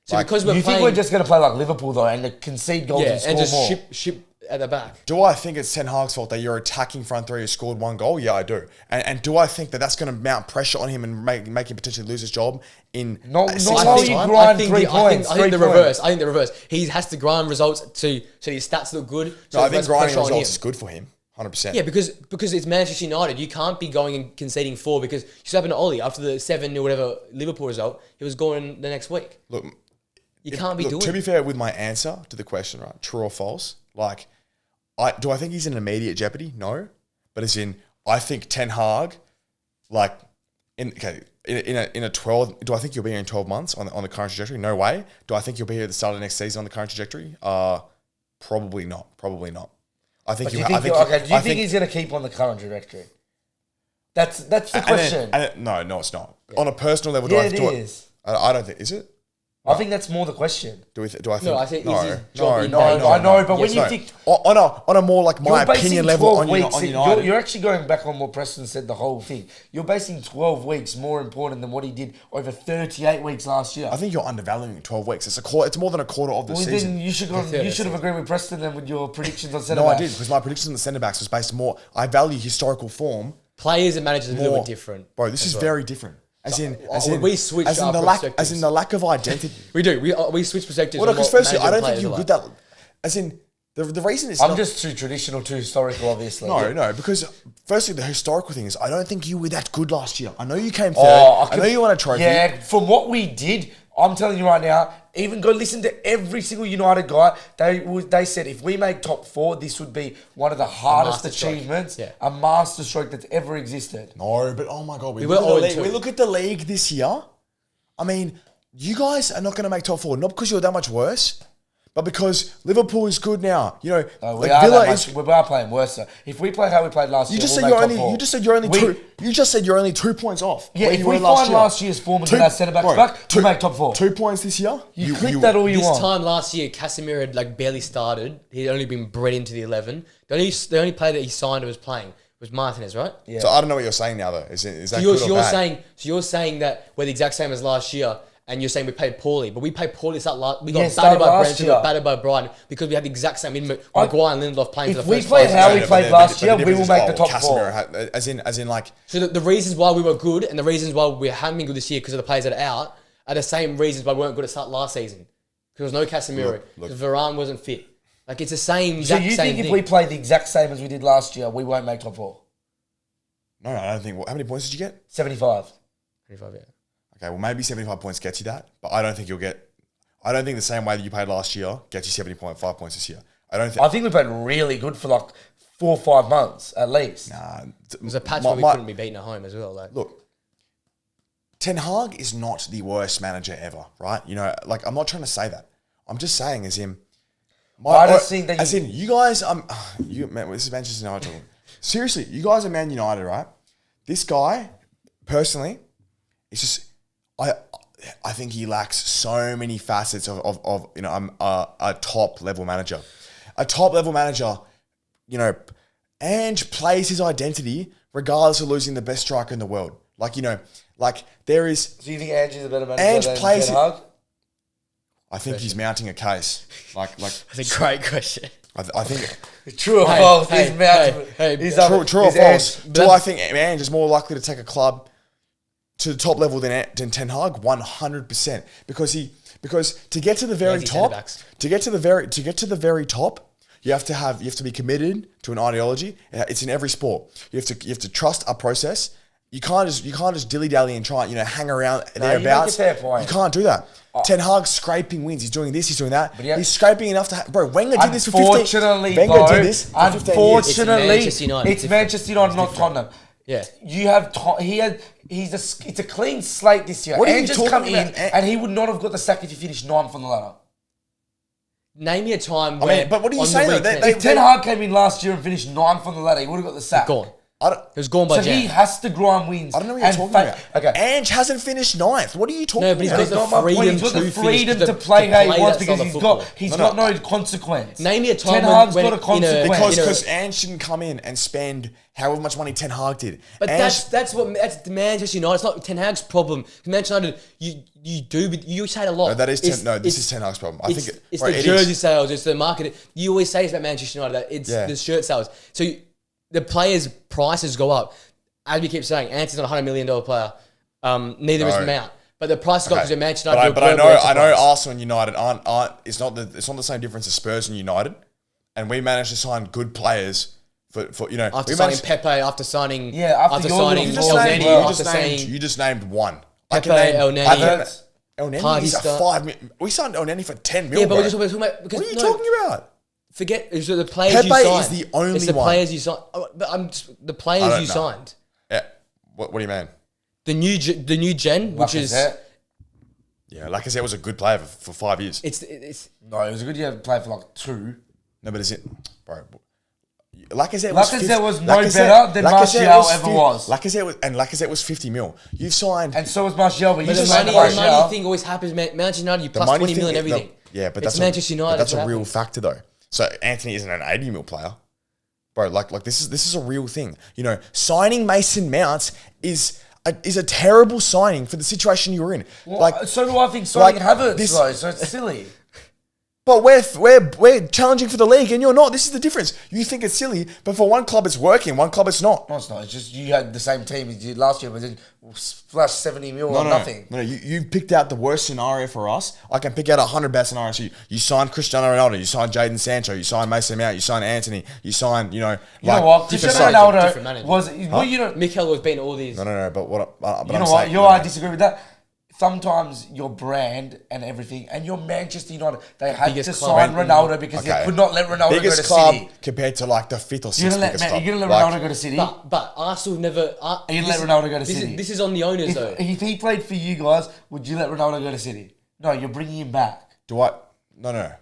So because we're you think we're just going to play like Liverpool though and concede goals and score and just more? ship at the back. Do I think it's Ten Hag's fault that you're attacking front 3 who scored 1 goal? Yeah, I do. And do I think that that's going to mount pressure on him and make him potentially lose his job in not while you grind 3 points? I think the reverse. I think the reverse. He has to grind results so his stats look good. No, I think grinding results is good for him. 100%. Yeah, because it's Manchester United. You can't be going and conceding 4 because you said happened to Ollie after the 7-0 whatever Liverpool result. He was going the next week. Look, you can't be doing. To be fair, with my answer to the question, right, true or false, like. Do I think he's in immediate jeopardy? No. But as in, I think Ten Hag, like, in a 12, do I think you'll be here in 12 months on the current trajectory? No way. Do I think you'll be here at the start of next season on the current trajectory? Probably not. I think do you think he's going to keep on the current trajectory? That's the question. No, it's not. Yeah. On a personal level, it is. I don't think, is it? I think that's more the question. Do I think? No, I think no, I know, but when you think on a more like my opinion level on United, you're actually going back on what Preston said the whole thing. You're basing 12 weeks more important than what he did over 38 weeks last year. I think you're undervaluing 12 weeks. It's more than a quarter of the season. Then you should have agreed with Preston then with your predictions on centre backs. No, I did, because my predictions on the centre backs was based more. I value historical form. Players and managers are a little bit different. Bro, this is very different. We switch the lack of identity. We do. We switch perspectives. Well, because firstly, I don't think you're good at. As in, the reason is I'm just too traditional, too historical, obviously. No, because firstly, the historical thing is I don't think you were that good last year. I know you came third. I know you won a trophy. Yeah, from what we did, I'm telling you right now, even go listen to every single United guy. They said if we make top 4, this would be one of the hardest achievements, a master stroke that's ever existed. No, but oh my God, we look at the league this year. I mean, you guys are not going to make top 4, not because you're that much worse, but because Liverpool is good now. You know, we are playing worse. So if we play how we played last year, you just said you're only 2 points off. Yeah, if we find last year's form and get our centre backs back, we make top 4. 2 points this year. You click that all you want. This time last year, Casemiro had barely started. He'd only been bred into the 11. The only player that he signed and was playing was Martinez, right? Yeah. So I don't know what you're saying now, though. Is that so you're saying that we're the exact same as last year, and you're saying we played poorly, but we played poorly. We got battered started by last Brentford, we year. got battered by Brighton because we had the exact same Maguire and Lindelof playing for If the we first played 5 how we games. played last year, we will make the top 4. As in like, So the reasons why we were good and the reasons why we haven't been good this year because of the players that are out are the same reasons why we weren't good at start last season. Because there was no Casemiro. Because Varane wasn't fit. Like, it's the same So exact you same think thing. if we play the exact same as we did last year, we won't make top 4? no, I don't think. How many points did you get? 75. 25, yeah. Okay, well maybe 75 points gets you that, but I don't think you'll get. I don't think the same way that you played last year gets you 70.5 points this year. I think we played really good for like 4 or 5 months at least. There's a patch where we couldn't be beaten at home as well. Like, Look, Ten Hag is not the worst manager ever, right? You know, like I'm not trying to say that. I'm just saying as in. I just think that you guys, man, this is Manchester United talking. Seriously, you guys are Man United, right? This guy, personally, it's just I think he lacks so many facets of you know, a top level manager. A top level manager, you know, Ange plays his identity regardless of losing the best striker in the world. Like, you know, like there is. So you think Ange is a better manager than plays Ten Hag? I think he's mounting a case. Like that's a great question. I think True or false? hey, He's mounting. hey, he's true or false. Ange. Do I think Ange is more likely to take a club to the top level than Ten Hag? 100%. Because to get to the very top, to get to the very top, you have to be committed to an ideology. It's in every sport. You have to trust a process. You can't just dilly dally and try, you know, hang around thereabouts. You make a fair point. You can't do that. Ten Hag's scraping wins. He's doing this. He's doing that. yeah. He's scraping enough to. Bro, Wenger did this for 15. Unfortunately, Wenger did this for 15 years. Unfortunately, it's Manchester United, not Tottenham. Yeah. You have it's a clean slate this year. What are you Ange has talking come in about? and he would not have got the sack if he finished 9th on the ladder. Name me a time where. but what are you on the saying though? weekend- They- If Ten Hag came in last year and finished 9th on the ladder, he would have got the sack. Gone. I don't, It was gone by So Jan. he has to grind wins. I don't know what you're talking about. Okay. Ange hasn't finished 9th. What are you talking No, but he's about? got the Not my point. freedom He's got the to freedom finish, to play how he wants that because style of he's football. got no consequence. Name me a time Ten Hag's when got a in a- consequence. Because Ange didn't come in and spend however much money Ten Hag did. But Ange, that's the Manchester United. It's not Ten Hag's problem. Manchester United, you do, but you say it a lot. no, this is Ten Hag's problem. I think it's right, the it jersey is. sales. It's the market. You always say it's about Manchester United. That it's the shirt sales. So the players' prices go up. As we keep saying, Ance's not a $100 million player. Neither is Mount. But the price has got because Manchester United. But I know Arsenal and United aren't. It's not the same difference as Spurs and United, and we managed to sign good players for you know. After we signing managed, Pepe, after signing after your signing little El form, Neni, you just named one. Pepe, El Neni. El Neni Party is a stuff. 5 million. We signed El Neni for 10 million. Yeah, but we're just talking about because What are you talking about? Forget it's the players Pepe you signed. is the only it's the one. players you signed. But the I players don't you know. signed. Yeah. What do you mean? The new gen, which is Yeah, Lacazette was a good player for 5 years. it's No, it was a good year to play for like 2. No, but is it, bro? Lacazette was no better than Martial ever was. Lacazette was 50 mil. You've signed. And so was Martial, but you But the just signed money Martial. thing always happens. Manchester United, you the plus money 20 thing, million everything. Yeah, but it's that's Manchester United. But that's a what real happens. factor though. So Anthony isn't an 80 mil player, bro. Like this is a real thing. You know, signing Mason Mount is a terrible signing for the situation you're in. Well, so do I think signing Havertz this- though, so it's silly. But we're challenging for the league and you're not. This is the difference. You think it's silly, but for one club it's working, one club it's not. No, it's not. It's just you had the same team as you did last year, but then splash 70 mil on nothing. No, you picked out the worst scenario for us. I can pick out 100 best scenarios. You signed Cristiano Ronaldo, you signed Jadon Sancho, you signed Mason Mount, you signed Anthony, you signed, you know what? different Cristiano managers, different Ronaldo managers. was... Well, you know... Mikel was beating all these. No, but what? But You I'm know what? saying, I disagree with that. Sometimes your brand and everything, and your Manchester United, they had to biggest club. sign Ronaldo because they could not let Ronaldo biggest go to club City. compared to like the 5th or 6th You're biggest club. gonna let Like, Ronaldo go to City. But Arsenal never. You let Ronaldo go to City. This is on the owners though. If he played for you guys, would you let Ronaldo go to City? No, you're bringing him back. Do I? No.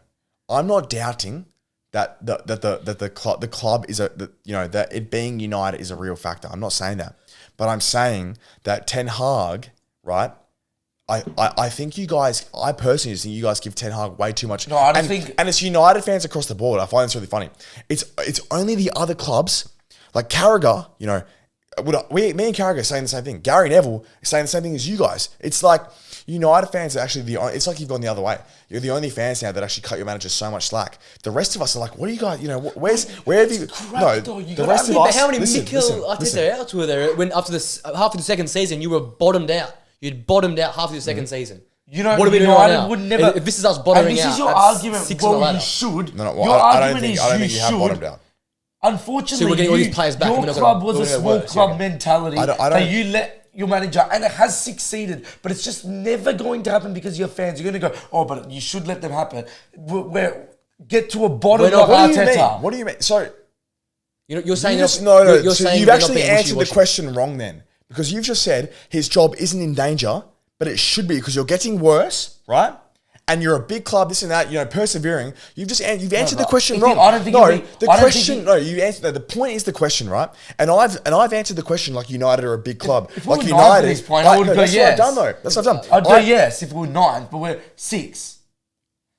I'm not doubting that the club is that it being United is a real factor. I'm not saying that, but I'm saying that Ten Hag, right? I think you guys. I personally just think you guys give Ten Hag way too much. No, I don't think. And it's United fans across the board. I find this really funny. It's only the other clubs like Carragher. You know, me and Carragher are saying the same thing. Gary Neville is saying the same thing as you guys. It's like United fans are actually it's like you've gone the other way. You're the only fans now that actually cut your manager so much slack. The rest of us are like, what do you guys, where have you, the rest of us. But how many listen, Mikel Arteta outs were there when after half of the second season, you were bottomed out? You'd bottomed out half of the second season. What are we doing right now? Would never, if this is us bottoming out, this is your argument. Well, you should. No, your I don't argument think is you you have should. bottomed out. Unfortunately, so we're getting all these players back. Your club was a small club mentality that you let your manager, and it has succeeded, but it's just never going to happen because your fans are going to go, oh, but you should let them happen. Get to a bottom of Arteta. What do you mean? So you're saying you've actually answered the question wrong then, because you've just said his job isn't in danger, but it should be because you're getting worse, right? And you're a big club, this and that, persevering. You've answered the question wrong. I don't think you answered. The point is the question, right? And I've answered the question like United are a big club. If like we were United, ninth at this point, I would go yes. That's what I've done though. That's what I've done. I'd go yes if we were ninth, but we're sixth.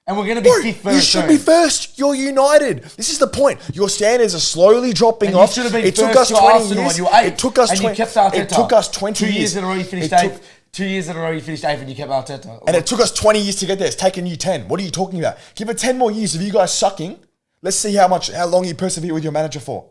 And we're going to be fifth very You should be first. You're United. This is the point. Your standards are slowly dropping off. You should have been it first took us to 20 Arsenal years. And you were eighth. It took us and 20 you kept Arteta. It took us 20 2 years. years in a row you finished eighth. 2 years in a row you finished eighth and you kept Arteta. And it took us 20 years to get there. It's taken you 10. What are you talking about? Give it 10 more years of you guys sucking. Let's see how long you persevere with your manager for.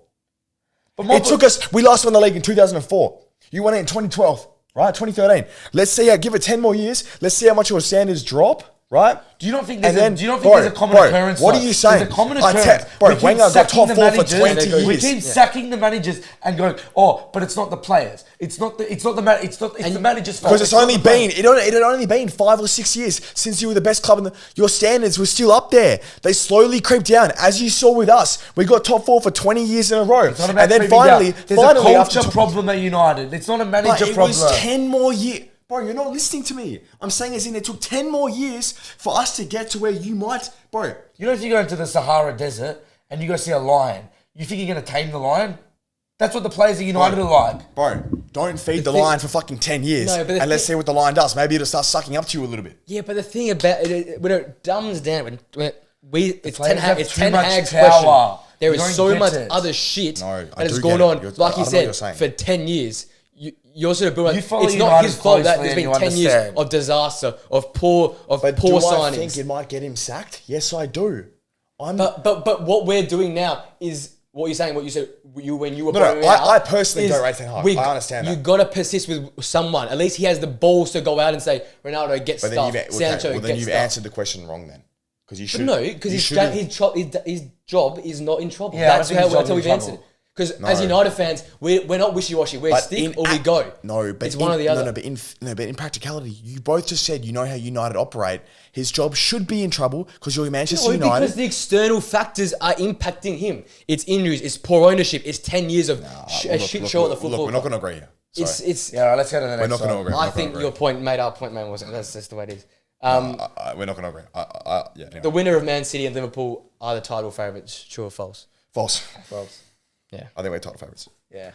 But took us. We last won the league in 2004. You won it in 2012, right? 2013. Let's see give it 10 more years. Let's see how much your standards drop. Right? Do you not think there's a common occurrence? What are you saying? There's a common occurrence. Wenger got top 4 for 20 years. We keep sacking the managers and going, oh, but it's not the players. It's the manager's fault. Because it had only been 5 or 6 years since you were the best club your standards were still up there. They slowly creeped down. As you saw with us, we got top 4 for 20 years in a row. And then finally there's a culture problem at United. It's not a manager problem. It was 10 more years. Bro, you're not listening to me. I'm saying as in it took 10 more years for us to get to where you might... Bro. If you go into the Sahara Desert and you go see a lion, you think you're going to tame the lion? That's what the players at United are like. Bro, don't feed the lion for fucking 10 years and let's see what the lion does. Maybe it'll start sucking up to you a little bit. Yeah, but the thing about it, when it dumbs down, it's Ten Hag's power. question. There is so much other shit that has gone on, like you said, for 10 years. You're sort of building. It's not his fault that there's been 10 years of disaster, of poor signings. I think it might get him sacked? Yes, I do. But what we're doing now is what you're saying. What you said when you were. I personally go right hard. I understand that. You got to persist with someone. At least he has the balls to go out and say, Ronaldo, get stuff. Sancho, then you've answered the question wrong then, because you should. No, because his job is not in trouble. That's how we've answered it. Because as United fans, we're not wishy-washy. We're stick or we go. No, but it's one or the other. But in practicality, you both just said you know how United operate. His job should be in trouble because you're Manchester United. Because the external factors are impacting him. It's injuries, it's poor ownership, it's 10 years of shit show at the football. Look, we're not going to agree here. It's let's go to the next one. We're not going to agree. I think your point made our point, man, wasn't. That's just the way it is. We're not going to agree. Anyway. The winner of Man City and Liverpool are the title favourites. True or false? False. Yeah. I think we're title favourites. Yeah.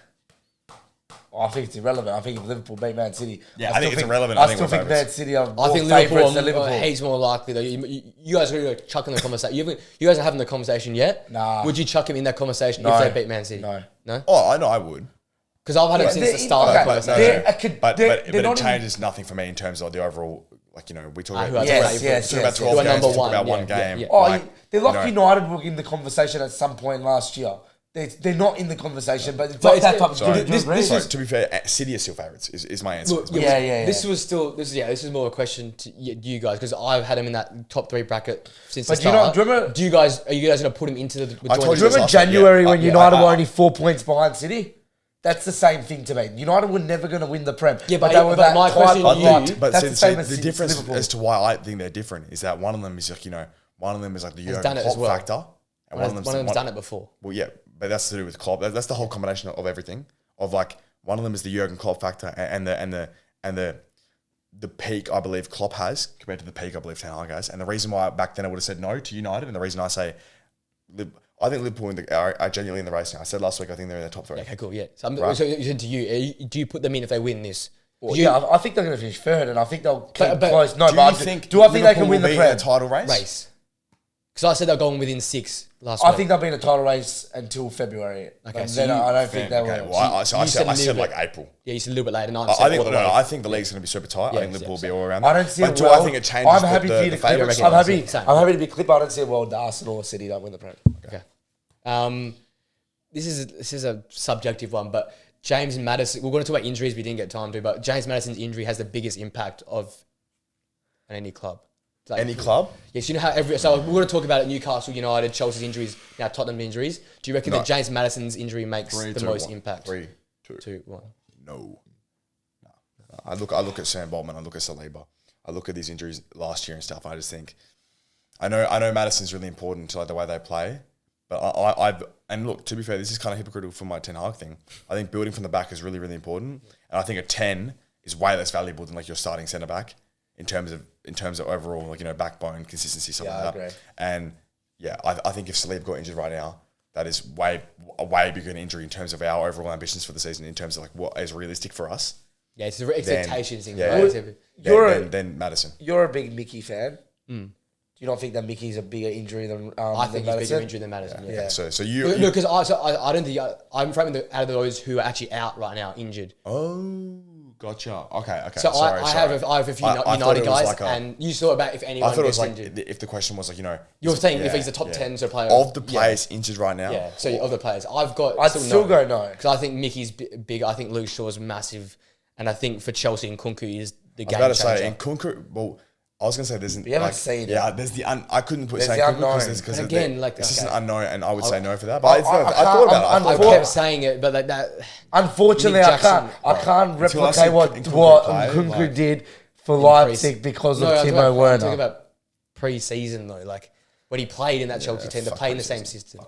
I think it's irrelevant. I think if Liverpool beat Man City, I think it's irrelevant. I still think Man City are more favourites than Liverpool. He's more likely though. You guys are chucking the conversation. You guys are having the conversation yet? Nah. Would you chuck him in that conversation if they beat Man City? No. Oh, I know I would. Because I've had him since the start of the conversation. But it changes nothing for me in terms of the overall. We talk about 12 games, we talk about one game. They're like United were in the conversation at some point last year. They're not in the conversation, but it's like that type of to be fair, City are still favourites, is my answer. This is more a question to you guys, because I've had him in that top 3 bracket since the start. Are you guys going to put him into the... Do you remember January when United were only 4 points behind City? That's the same thing to me. United were never going to win the Prem. Yeah, but my question to you... But the difference as to why I think they're different is that one of them is like, the Jurgen Klopp factor. And one of them's done it before. Well, yeah, but that's to do with Klopp. That's the whole combination of everything. Of like, one of them is the Jurgen Klopp factor and the peak I believe Klopp has compared to the peak I believe Ten Hag has. And the reason why back then I would have said no to United, and the reason I say, I think Liverpool are genuinely in the race now. I said last week I think they're in the top 3. Okay, cool, yeah. So you said to you, do you put them in if they win this? I think they're going to finish third, and I think they'll keep close. No, but I think they can win the Prem Race. Because I said they're going within 6 last I week. think they'll be in a title race until February. Okay, And so then you- I don't think they will. Okay, well, I you said a said little like bit- April. Yeah, you said a little bit later. No, I think the league's going to be super tight. Yeah, I think Liverpool will be yeah, all around. I don't see but it do well. I think it changes I'm happy for you the to clip. favourites? I'm happy. Same. I'm happy to be clip. I don't see it well. The Arsenal or City don't win the Prem. Okay. This is a subjective one, but James Maddison. We're going to talk about injuries. We didn't get time to, but James Maddison's injury has the biggest impact of any club. Like, Any club? Yes, you know how so we're going to talk about it, Newcastle United, Chelsea's injuries, now Tottenham injuries. Do you reckon that James Maddison's injury makes the most impact? 3, 2, 2, 1. No. I look at Sam Boltman, I look at Saliba, I look at these injuries last year and stuff, and I just think I know Madison's really important to like the way they play, but I've and look, to be fair, this is kind of hypocritical for my Ten Hag thing. I think building from the back is really, really important. And I think a 10 is way less valuable than like your starting centre back in terms of overall, like, you know, backbone, consistency, something like that. I agree. And yeah, I think if Saliba got injured right now, that is a way bigger an injury in terms of our overall ambitions for the season, in terms of like what is realistic for us. Yeah, it's the expectations thing. yeah. Right? Then Maddison. You're a big Mickey fan. Do you not think that Mickey's a bigger injury than I think he's a bigger Madison? injury than Maddison. Yeah. So you No, because I don't think I'm framing out of those who are actually out right now, injured. Oh, gotcha. Okay. So Sorry. I have a few I thought United it was guys, like and you thought about if I anyone thought it was gets like injured. if the question was like, you know, You're saying if yeah, he's a top yeah. 10 sort of player of the players injured right now. Yeah. So of the players, I'd still go no. because I think Mickey's big. I think Luke Shaw's massive, and I think for Chelsea and Kunku is the I was game about to changer. say, and Kunku, well, I was going to say there's We haven't seen it. Yeah, there's I couldn't put There's saying the Kunku unknown. because And again, like, it's just okay. an unknown, and I would say no for that. But I thought can't- about it. I I kept saying it, but like that. Unfortunately, Nick I can't. Jackson- I can't Until I replicate see what Kunku play, Kunku like- did for Leipzig because No, of I'm Timo talking Werner. about pre-season though, like when he played in that Chelsea team, they played in the same system.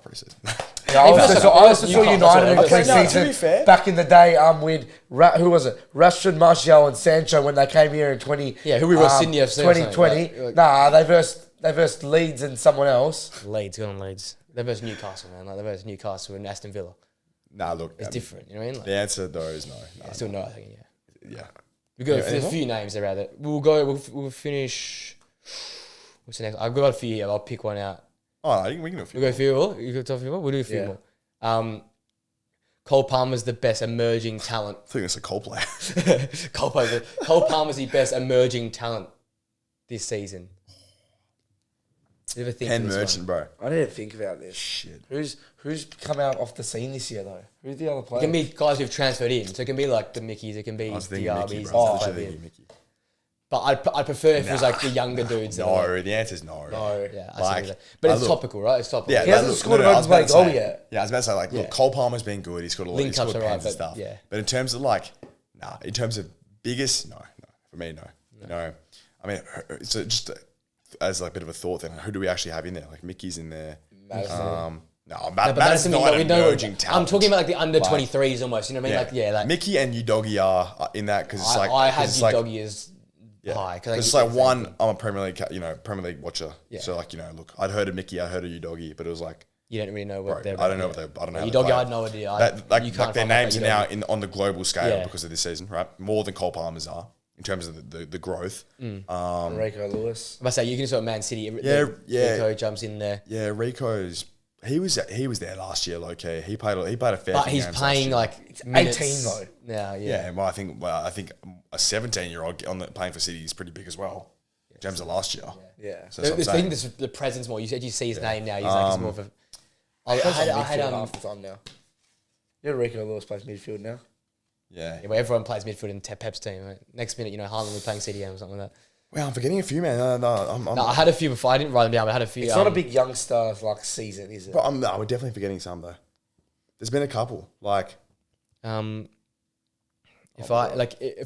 Yeah, I also saw Newcastle, United in okay, no, to pre-season be fair- back in the day. With who was it? Rashford, Martial, and Sancho when they came here in 20. Yeah, who we were Sydney FC or something, 2020. like- Nah, they versed Leeds and someone else. Leeds, good on Leeds. They're versus Newcastle, man. Like they're versus Newcastle and Aston Villa. Nah, look, It's different, you know what I mean? Like, The answer though is no. I still know, I think, yeah. Yeah. We got Yeah, there's a few names around it. We'll finish. What's the next? I've got a few here. I'll pick one out. Oh, no, we can do a few. We'll go a few more. You got a few more? We'll do a few Yeah. more. Cole Palmer's the best emerging talent. I think it's a Coldplay. Cole Palmer's the best emerging talent this season. You ever think Pen of this Merchant, one? bro. I didn't think about this. Shit. Who's come out off the scene this year though? Who's the other It player? can be guys who've transferred in. So it can be like the Mickeys. It can be I was the thinking Mickey, Arbys. bro. I was and stuff literally like thinking Mickey. that. But I'd prefer if it was like the younger dudes. that are- No, the answer is no. No. Yeah, I Like, see that. But it's look- topical, right? It's topical. Yeah, He hasn't look, scored I an was about open to goal say- yet. Yeah, I was about to say, like, Yeah. look, Cole Palmer's been good. He scored a lot. Link He scored ups are pens right, and but stuff. yeah. But in terms of like, nah. In terms of biggest, no. For me, no. I mean, so just as like a bit of a thought, then who do we actually have in there? Like Mickey's in there. Madison. No, No, but Madison's not an we know. emerging talent. I'm talking about like the under 23s almost. You know what I mean? Like Mickey and Udogie are in that because it's like I had it's you like, doggy as high because it's like one. I'm a Premier League watcher. Yeah. So like look, I'd heard of Mickey, I heard of Udogie, but it was like, you don't really know what bro, they're. I don't know what they. I don't know. how You they doggy, play. I had no idea. You can't their find names are that now Udogie. on the global scale Yeah. because of this season, right? More than Cole Palmer's are in terms of the growth. Rico Lewis. I must say you can sort Man City. Yeah. Rico jumps in there, Yeah, Rico's. He was there last year, low key. He played a fair. but few he's games playing last year. like minutes 18 though. now. Yeah, well, I think a 17-year-old playing for City is pretty big as well. In terms of last year. Yeah. So that's what I'm The saying. thing, the presence more. You said you see his name now. He's like he's more of a. I had half the time now. Yeah, Rico Lewis plays midfield now. Yeah. Yeah, where everyone plays midfield in Pep's team. Right? Next minute, Haaland was playing CDM or something like that. Well, I'm forgetting a few, man. No, I had a few before. I didn't write them down, but I had a few. It's not a big youngster like season, is it? But we're definitely forgetting some though. There's been a couple. Like,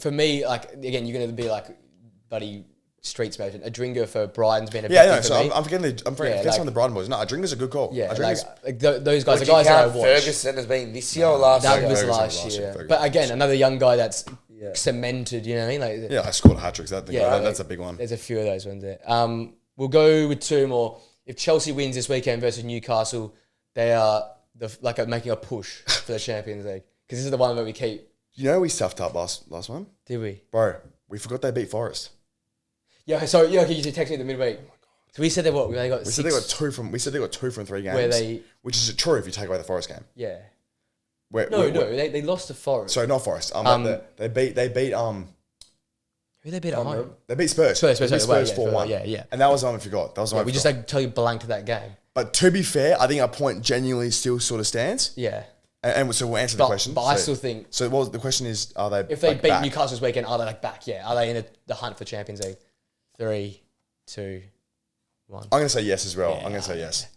For me, like again, you're gonna be like, buddy, streets version. A Drinker for Brighton's been a yeah, big no. thing So for me. I'm forgetting. I'm forgetting like- some of the Brighton boys. No, Drinker's a good call. Yeah, Drinker's, those guys, Would the you guys that I count watch. Ferguson has been this year or last That year? was Ferguson last was year. Ferguson But was again, another young guy that's Yeah. cemented. You know what I mean? Like, yeah, I scored hat tricks. That's like, a big one. There's a few of those ones there. We'll go with two more. If Chelsea wins this weekend versus Newcastle, they are making a push for the Champions League because this is the one that we keep. You know we stuffed up last one, Did we? bro. We forgot they beat Forest. Yeah. So you texted me the midweek. So we said they what? They got We said they got two from 3 games. Where they- which is true if you take away the Forest game. Yeah. Where, No, they lost to Forest. Sorry, not Forest. They beat Who they beat at home? They beat Spurs. Spurs, They beat Spurs, Spurs 4-1. yeah. And that was the one I forgot. That was the one I We forgot. just tell you blank to that game. But to be fair, I think our point genuinely still sort of stands. Yeah. And so we'll answer the question. But I still think So what was, the question is, are they if they beat back? Newcastle this weekend, are they back? Yeah. Are they in the hunt for Champions League? 3, 2, 1. I'm going to say yes as well. Yeah. I'm going to say yes.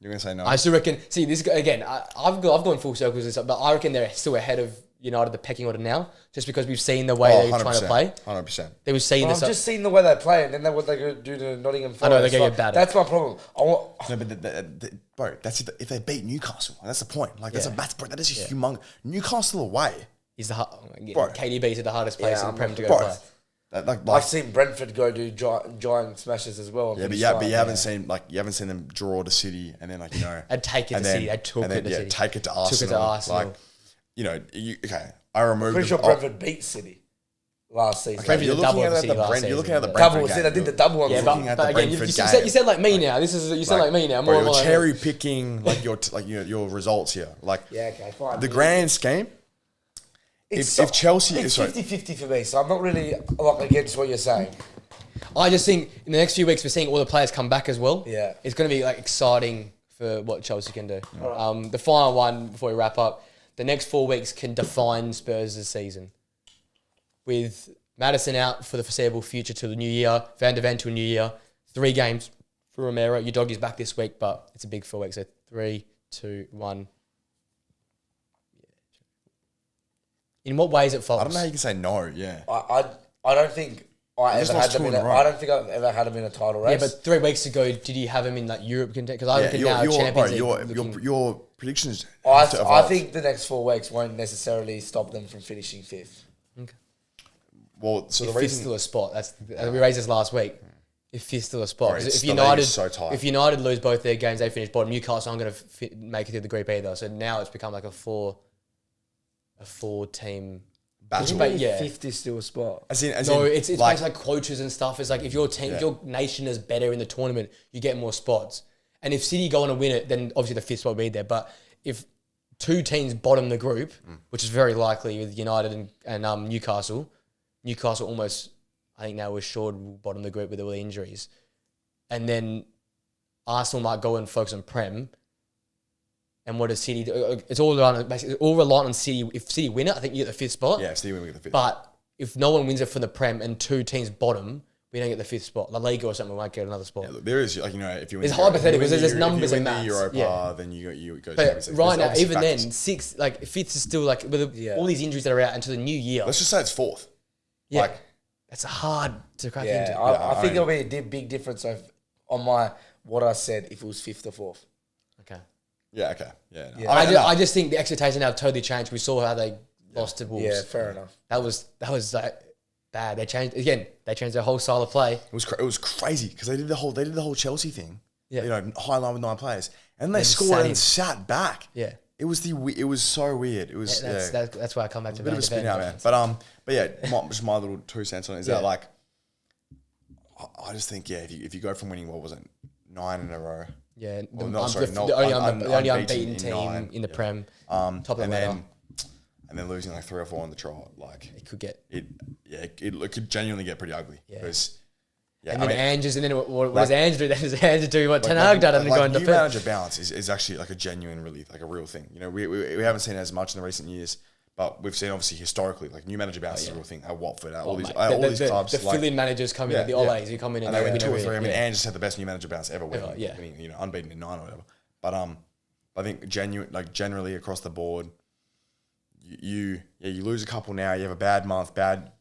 You're going to say no. I still reckon. See, this again. I've gone full circles and stuff, but I reckon they're still ahead of United, the pecking order now, just because we've seen the way they're trying to play. 100%. They were seeing Well, this. I've just seen the way they play, and then what they go do to Nottingham Forest. I know, they're gonna get battered. That's my problem. No, but bro, that's if they beat Newcastle. That's the point. Like Yeah. that is a humongous Newcastle away. He's the Bro. KDB's at the hardest place Yeah, in the Prem to go Bro, play. I've seen Brentford go do giant smashes as well. but you haven't seen them draw to City and then And take it to City. They took it to City. take it to Arsenal. Took it to Arsenal. Like I removed. Pretty sure Brentford beat City last season. Brentford You're did double looking over at City the last Brent. You're looking at the season, Brentford Double. game. See, they did the double on Yeah, City. looking at but the again, Brentford you said game. like me now. You said like me now. Bro, More you're like cherry picking your results here. Like Yeah, okay, fine. the grand scheme. It's if Chelsea it's is sorry, 50-50 for me, so I'm not really against what you're saying. I just think in the next few weeks we're seeing all the players come back as well. Yeah. It's going to be exciting for what Chelsea can do. The final one before we wrap up, the next 4 weeks can define Spurs' season. With Maddison out for the foreseeable future to the new year, Van de Ven to a new year, 3 games for Romero. Your dog is back this week, but it's a big 4 weeks. So 3, 2, 1. In what way is it false? I don't know how you can say no. Yeah, I don't think I just ever had lost them 2 in in a row. I don't think I've ever had them in a title race. Yeah, but 3 weeks ago, did you have him in Europe contest? Because I reckon now Champions League. your predictions. I have to evolve. think the next 4 weeks won't necessarily stop them from finishing 5th. Well, so the If fifth's reason still a spot, we raised this last week. If fifth's still a spot, Bro, 'Cause the league is so tight. if United lose both their games, they finish bottom. Newcastle aren't going to make it through the group either. So now it's become like a four team. battle. But yeah. 5th is still a spot. As in, It's like, based like coaches and stuff. It's like if your team, if your nation is better in the tournament, you get more spots. And if City go on to win it, then obviously the 5th spot will be there. But if 2 teams bottom the group, which is very likely with United and Newcastle almost, I think now we're assured will bottom the group with all the injuries. And then Arsenal might go and focus on Prem. And what does City do? It's all reliant on City. If City win it, I think you get the 5th spot. yeah, Steve, we get the 5th. But if no one wins it from the Prem and 2 teams bottom, we don't get the 5th spot. La Liga or something, we might get another spot. Yeah, look, there is if you win. It's the Euro- hypothetical, if you win there's the numbers if you and win maths. the Europa, Yeah. then you go. But Champions League. right There's now, obviously even factors. then, 6, 5th is still with all these injuries that are out until the new year. Let's just say it's 4th. Yeah. Like, That's hard to crack Yeah, into. I think there'll be a big difference on what I said if it was 5th or 4th. Okay. yeah, okay, yeah. Yeah. I just think the expectation have totally changed. We saw how they lost to Wolves. Yeah, fair enough. That was bad. They changed their whole style of play. It was crazy because they did the whole Chelsea thing. Yeah. High line with 9 players, and they just scored sat and in. sat back. Yeah. It was so weird. It was That's why I come back to a bit of a Van de spin Ven. out, man. But yeah, just my little 2 cents on it is Yeah. that like, I just think if you go from winning what was it 9 in a row, Yeah, Well, no, sorry, the no, only unbeaten unbeaten in team 9, in the yeah. Prem, top of the ladder. and then losing like 3 or 4 on the trot, like It could get. it could genuinely get pretty ugly. Yeah. Because And then Ange, and then what does Ange do? Then does Ange do what Ten Hag done and go and new defend? manager balance is actually like a genuine, really like a real thing. We haven't seen it as much in the recent years, but we've seen obviously historically like new manager balance is a real thing. At Watford, all these clubs, The fill-in managers come in, the Oles who come in and and they win they 2 or win 3. I mean, yeah. Ange just had the best new manager balance ever, winning, yeah. unbeaten in 9 or whatever. But I think generally across the board, you lose a couple now. You have a bad month, bad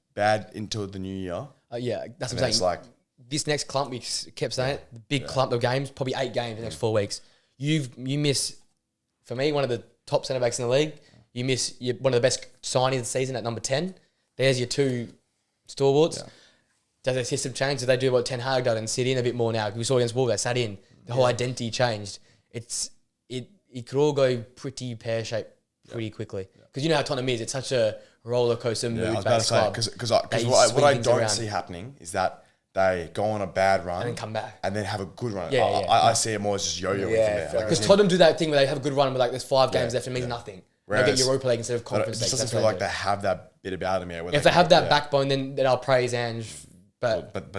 into the new year. Yeah, that's And what I'm it's saying. like This next clump, we kept saying it, the big clump of games, probably 8 games in the next 4 weeks. You miss, for me, one of the top centre backs in the league. You miss one of the best signings of the season at number 10. There's your 2 stalwarts. Yeah. Does their system change? Do they do what Ten Hag done and sit in a bit more now? We saw against Wolves, they sat in. The whole identity changed. It could all go pretty pear-shaped pretty quickly. Because you know how Tottenham is. It's such a roller coaster I was about to mood-based say club. because that you what swing I things don't around. see happening is that they go on a bad run and then come back. and then have a good run. Yeah, I see it more as just yo-yoing from there. Like, Because Tottenham do that thing where they have a good run, but like there's 5 games left and it means nothing. They get Europa League instead of but Conference it League. just doesn't feel like they have that bit about them. Yeah, If they have that backbone, then I'll praise Ange. But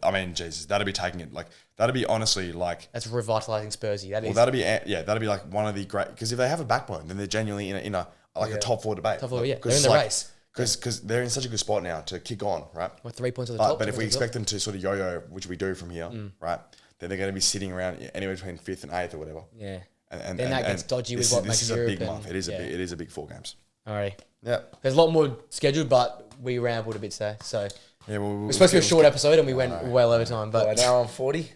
I mean, Jesus, that'd be taking it. Like, that'd be honestly like... That's revitalising Spursy. That'd be like one of the great... Because if they have a backbone, then they're genuinely in a a top 4 debate. Top 4, like, they're in the race. Because they're in such a good spot now to kick on, right? We're 3 points at the top. But if we expect them to sort of yo-yo, which we do from here, right? Then they're going to be sitting around anywhere between 5th and 8th or whatever. Yeah. And then that gets dodgy with what makes Europe. This is a big month. It is a big 4 games. Alrighty. Yeah. There's a lot more scheduled, but we rambled a bit today. So yeah, we're supposed to be a short episode and we went well over time. But now I'm 40.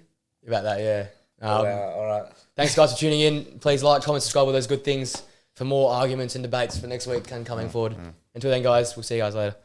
About that, yeah. All right. Thanks, guys, for tuning in. Please like, comment, subscribe, all those good things for more arguments and debates for next week and coming forward. Until then, guys, we'll see you guys later.